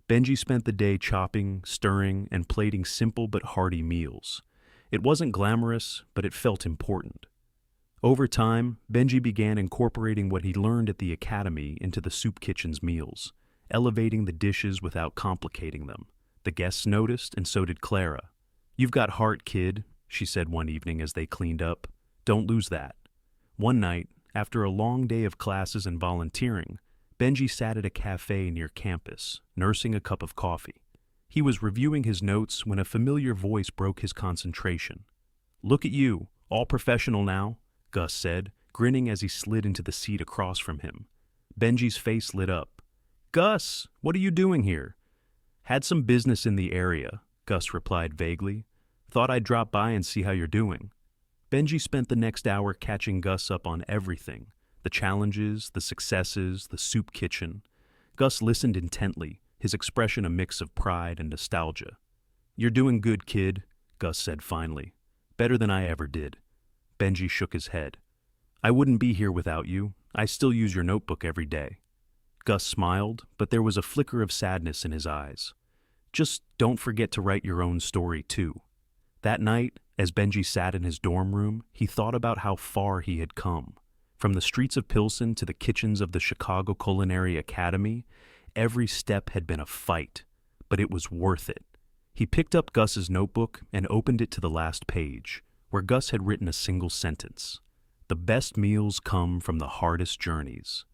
Benji spent the day chopping, stirring, and plating simple but hearty meals. It wasn't glamorous, but it felt important. Over time, Benji began incorporating what he learned at the academy into the soup kitchen's meals, elevating the dishes without complicating them. The guests noticed, and so did Clara. "You've got heart, kid," she said one evening as they cleaned up. "Don't lose that." One night, after a long day of classes and volunteering, Benji sat at a cafe near campus, nursing a cup of coffee. He was reviewing his notes when a familiar voice broke his concentration. "Look at you, all professional now," Gus said, grinning as he slid into the seat across from him. Benji's face lit up. "Gus, what are you doing here?" "Had some business in the area," Gus replied vaguely. "Thought I'd drop by and see how you're doing." Benji spent the next hour catching Gus up on everything: the challenges, the successes, the soup kitchen. Gus listened intently, his expression a mix of pride and nostalgia. "You're doing good, kid," Gus said finally. "Better than I ever did." Benji shook his head. "I wouldn't be here without you. I still use your notebook every day." Gus smiled, but there was a flicker of sadness in his eyes. "Just don't forget to write your own story, too." That night, as Benji sat in his dorm room, he thought about how far he had come. From the streets of Pilsen to the kitchens of the Chicago Culinary Academy, every step had been a fight, but it was worth it. He picked up Gus's notebook and opened it to the last page, where Gus had written a single sentence: "The best meals come from the hardest journeys."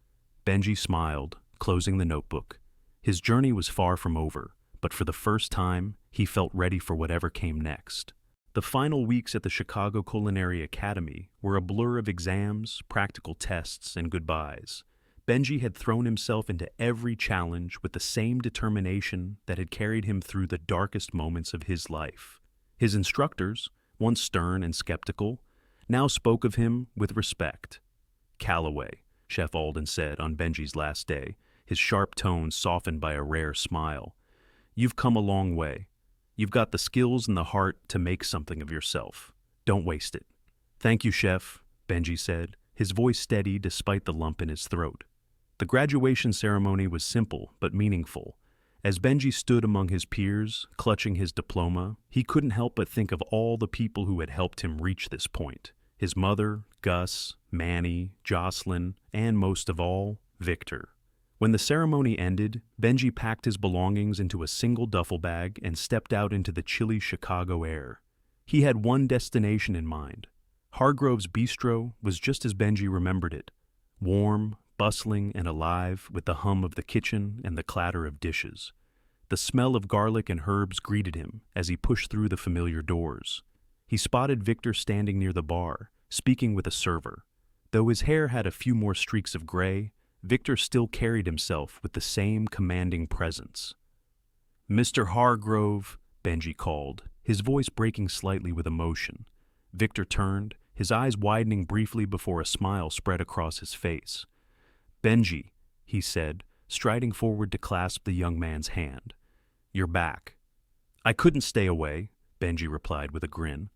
Benji smiled, closing the notebook. His journey was far from over, but for the first time, he felt ready for whatever came next. The final weeks at the Chicago Culinary Academy were a blur of exams, practical tests, and goodbyes. Benji had thrown himself into every challenge with the same determination that had carried him through the darkest moments of his life. His instructors, once stern and skeptical, now spoke of him with respect. "Calloway," Chef Alden said on Benji's last day, his sharp tones softened by a rare smile. "You've come a long way. You've got the skills and the heart to make something of yourself. Don't waste it." "Thank you, Chef," Benji said, his voice steady despite the lump in his throat. The graduation ceremony was simple but meaningful. As Benji stood among his peers, clutching his diploma, he couldn't help but think of all the people who had helped him reach this point. His mother, Gus, Manny, Jocelyn, and most of all, Victor. When the ceremony ended, Benji packed his belongings into a single duffel bag and stepped out into the chilly Chicago air. He had one destination in mind. Hargrove's Bistro was just as Benji remembered it: warm, bustling, and alive, with the hum of the kitchen and the clatter of dishes. The smell of garlic and herbs greeted him as he pushed through the familiar doors. He spotted Victor standing near the bar, speaking with a server. Though his hair had a few more streaks of gray, Victor still carried himself with the same commanding presence. "Mr. Hargrove," Benji called, his voice breaking slightly with emotion. Victor turned, his eyes widening briefly before a smile spread across his face. "Benji," he said, striding forward to clasp the young man's hand. "You're back." "I couldn't stay away," Benji replied with a grin.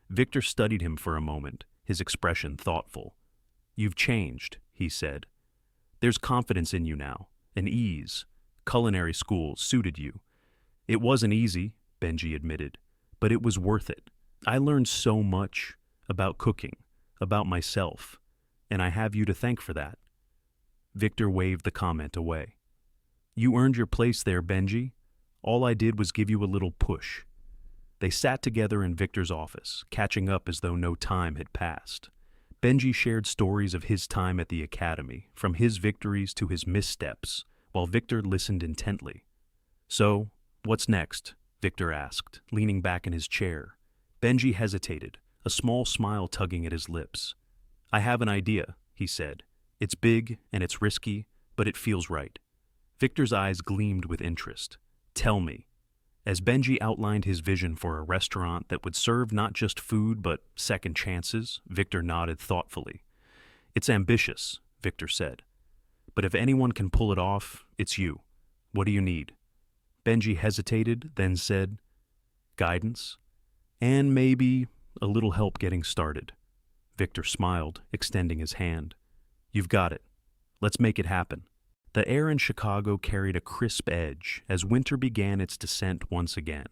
Victor studied him for a moment, his expression thoughtful. "You've changed," he said. "There's confidence in you now, an ease. Culinary school suited you." "It wasn't easy," Benji admitted, "but it was worth it. I learned so much about cooking, about myself, and I have you to thank for that." Victor waved the comment away. "You earned your place there, Benji. All I did was give you a little push." They sat together in Victor's office, catching up as though no time had passed. Benji shared stories of his time at the academy, from his victories to his missteps, while Victor listened intently. "So, what's next?" Victor asked, leaning back in his chair. Benji hesitated, a small smile tugging at his lips. "I have an idea," he said. "It's big and it's risky, but it feels right." Victor's eyes gleamed with interest. "Tell me." As Benji outlined his vision for a restaurant that would serve not just food but second chances, Victor nodded thoughtfully. "It's ambitious," Victor said. "But if anyone can pull it off, it's you. What do you need?" Benji hesitated, then said, "Guidance, and maybe a little help getting started." Victor smiled, extending his hand. "You've got it. Let's make it happen." The air in Chicago carried a crisp edge as winter began its descent once again.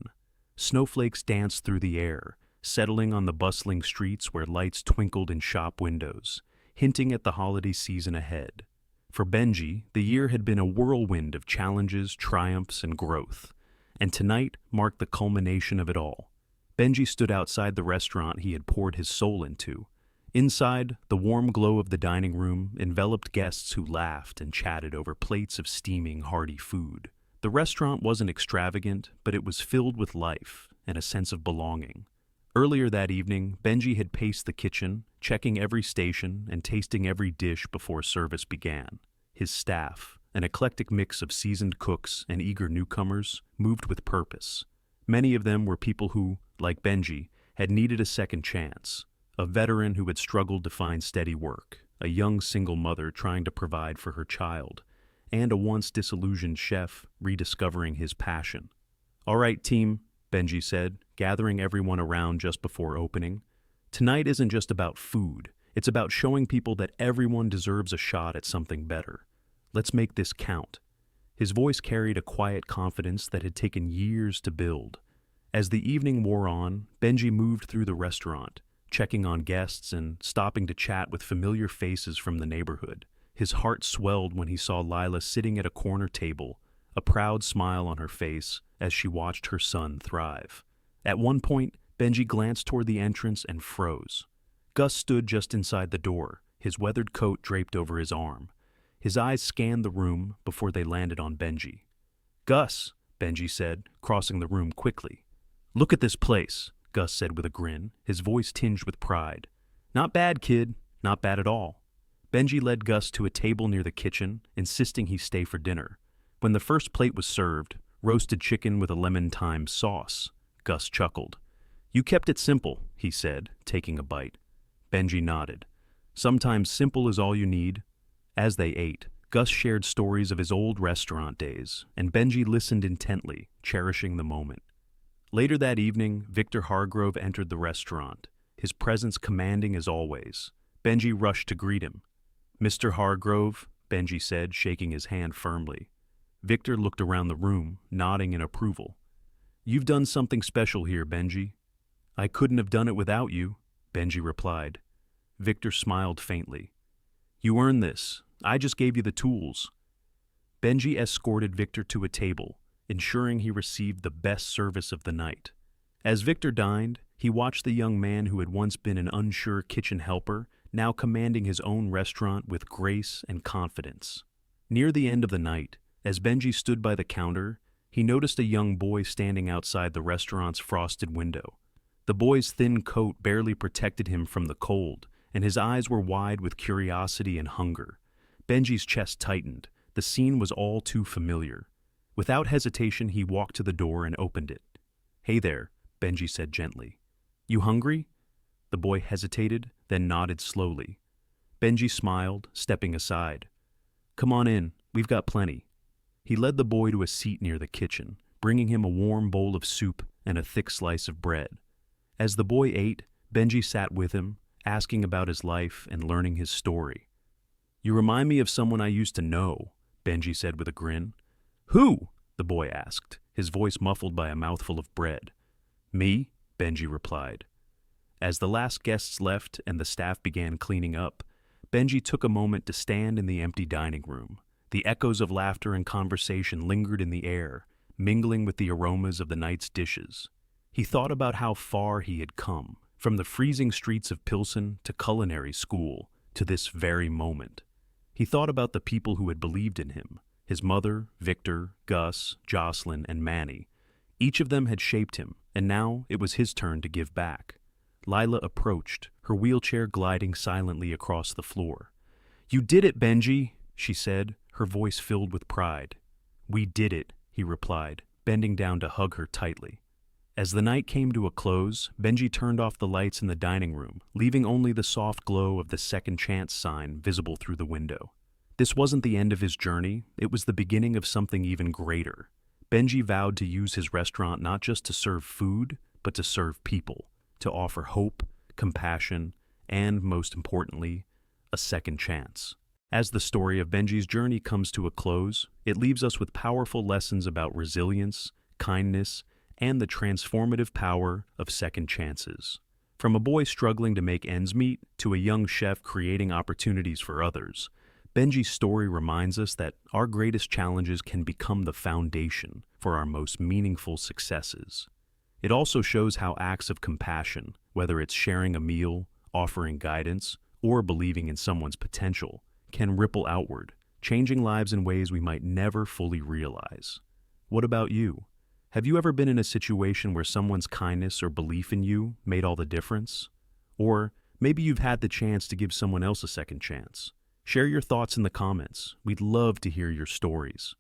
Snowflakes danced through the air, settling on the bustling streets where lights twinkled in shop windows, hinting at the holiday season ahead. For Benji, the year had been a whirlwind of challenges, triumphs, and growth, and tonight marked the culmination of it all. Benji stood outside the restaurant he had poured his soul into. Inside, the warm glow of the dining room enveloped guests who laughed and chatted over plates of steaming, hearty food. The restaurant wasn't extravagant, but it was filled with life and a sense of belonging. Earlier that evening, Benji had paced the kitchen, checking every station and tasting every dish before service began. His staff, an eclectic mix of seasoned cooks and eager newcomers, moved with purpose. Many of them were people who, like Benji, had needed a second chance. A veteran who had struggled to find steady work, a young single mother trying to provide for her child, and a once disillusioned chef rediscovering his passion. "All right, team," Benji said, gathering everyone around just before opening. "Tonight isn't just about food. It's about showing people that everyone deserves a shot at something better. Let's make this count." His voice carried a quiet confidence that had taken years to build. As the evening wore on, Benji moved through the restaurant, checking on guests and stopping to chat with familiar faces from the neighborhood. His heart swelled when he saw Lila sitting at a corner table, a proud smile on her face as she watched her son thrive. At one point, Benji glanced toward the entrance and froze. Gus stood just inside the door, his weathered coat draped over his arm. His eyes scanned the room before they landed on Benji. "Gus," Benji said, crossing the room quickly. "Look at this place," Gus said with a grin, his voice tinged with pride. "Not bad, kid. Not bad at all." Benji led Gus to a table near the kitchen, insisting he stay for dinner. When the first plate was served, roasted chicken with a lemon-thyme sauce, Gus chuckled. "You kept it simple," he said, taking a bite. Benji nodded. "Sometimes simple is all you need." As they ate, Gus shared stories of his old restaurant days, and Benji listened intently, cherishing the moment. Later that evening, Victor Hargrove entered the restaurant, his presence commanding as always. Benji rushed to greet him. "Mr. Hargrove," Benji said, shaking his hand firmly. Victor looked around the room, nodding in approval. "You've done something special here, Benji." "I couldn't have done it without you," Benji replied. Victor smiled faintly. "You earned this. I just gave you the tools." Benji escorted Victor to a table, ensuring he received the best service of the night. As Victor dined, he watched the young man who had once been an unsure kitchen helper, now commanding his own restaurant with grace and confidence. Near the end of the night, as Benji stood by the counter, he noticed a young boy standing outside the restaurant's frosted window. The boy's thin coat barely protected him from the cold, and his eyes were wide with curiosity and hunger. Benji's chest tightened. The scene was all too familiar. Without hesitation, he walked to the door and opened it. "Hey there," Benji said gently. "You hungry?" The boy hesitated, then nodded slowly. Benji smiled, stepping aside. "Come on in, we've got plenty." He led the boy to a seat near the kitchen, bringing him a warm bowl of soup and a thick slice of bread. As the boy ate, Benji sat with him, asking about his life and learning his story. "You remind me of someone I used to know," Benji said with a grin. "Who?" the boy asked, his voice muffled by a mouthful of bread. "Me?" Benji replied. As the last guests left and the staff began cleaning up, Benji took a moment to stand in the empty dining room. The echoes of laughter and conversation lingered in the air, mingling with the aromas of the night's dishes. He thought about how far he had come, from the freezing streets of Pilsen to culinary school, to this very moment. He thought about the people who had believed in him, his mother, Victor, Gus, Jocelyn, and Manny. Each of them had shaped him, and now it was his turn to give back. Lila approached, her wheelchair gliding silently across the floor. "You did it, Benji," she said, her voice filled with pride. "We did it," he replied, bending down to hug her tightly. As the night came to a close, Benji turned off the lights in the dining room, leaving only the soft glow of the second chance sign visible through the window. This wasn't the end of his journey, it was the beginning of something even greater. Benji vowed to use his restaurant not just to serve food, but to serve people, to offer hope, compassion, and, most importantly, a second chance. As the story of Benji's journey comes to a close, it leaves us with powerful lessons about resilience, kindness, and the transformative power of second chances. From a boy struggling to make ends meet to a young chef creating opportunities for others, Benji's story reminds us that our greatest challenges can become the foundation for our most meaningful successes. It also shows how acts of compassion, whether it's sharing a meal, offering guidance, or believing in someone's potential, can ripple outward, changing lives in ways we might never fully realize. What about you? Have you ever been in a situation where someone's kindness or belief in you made all the difference? Or maybe you've had the chance to give someone else a second chance. Share your thoughts in the comments. We'd love to hear your stories.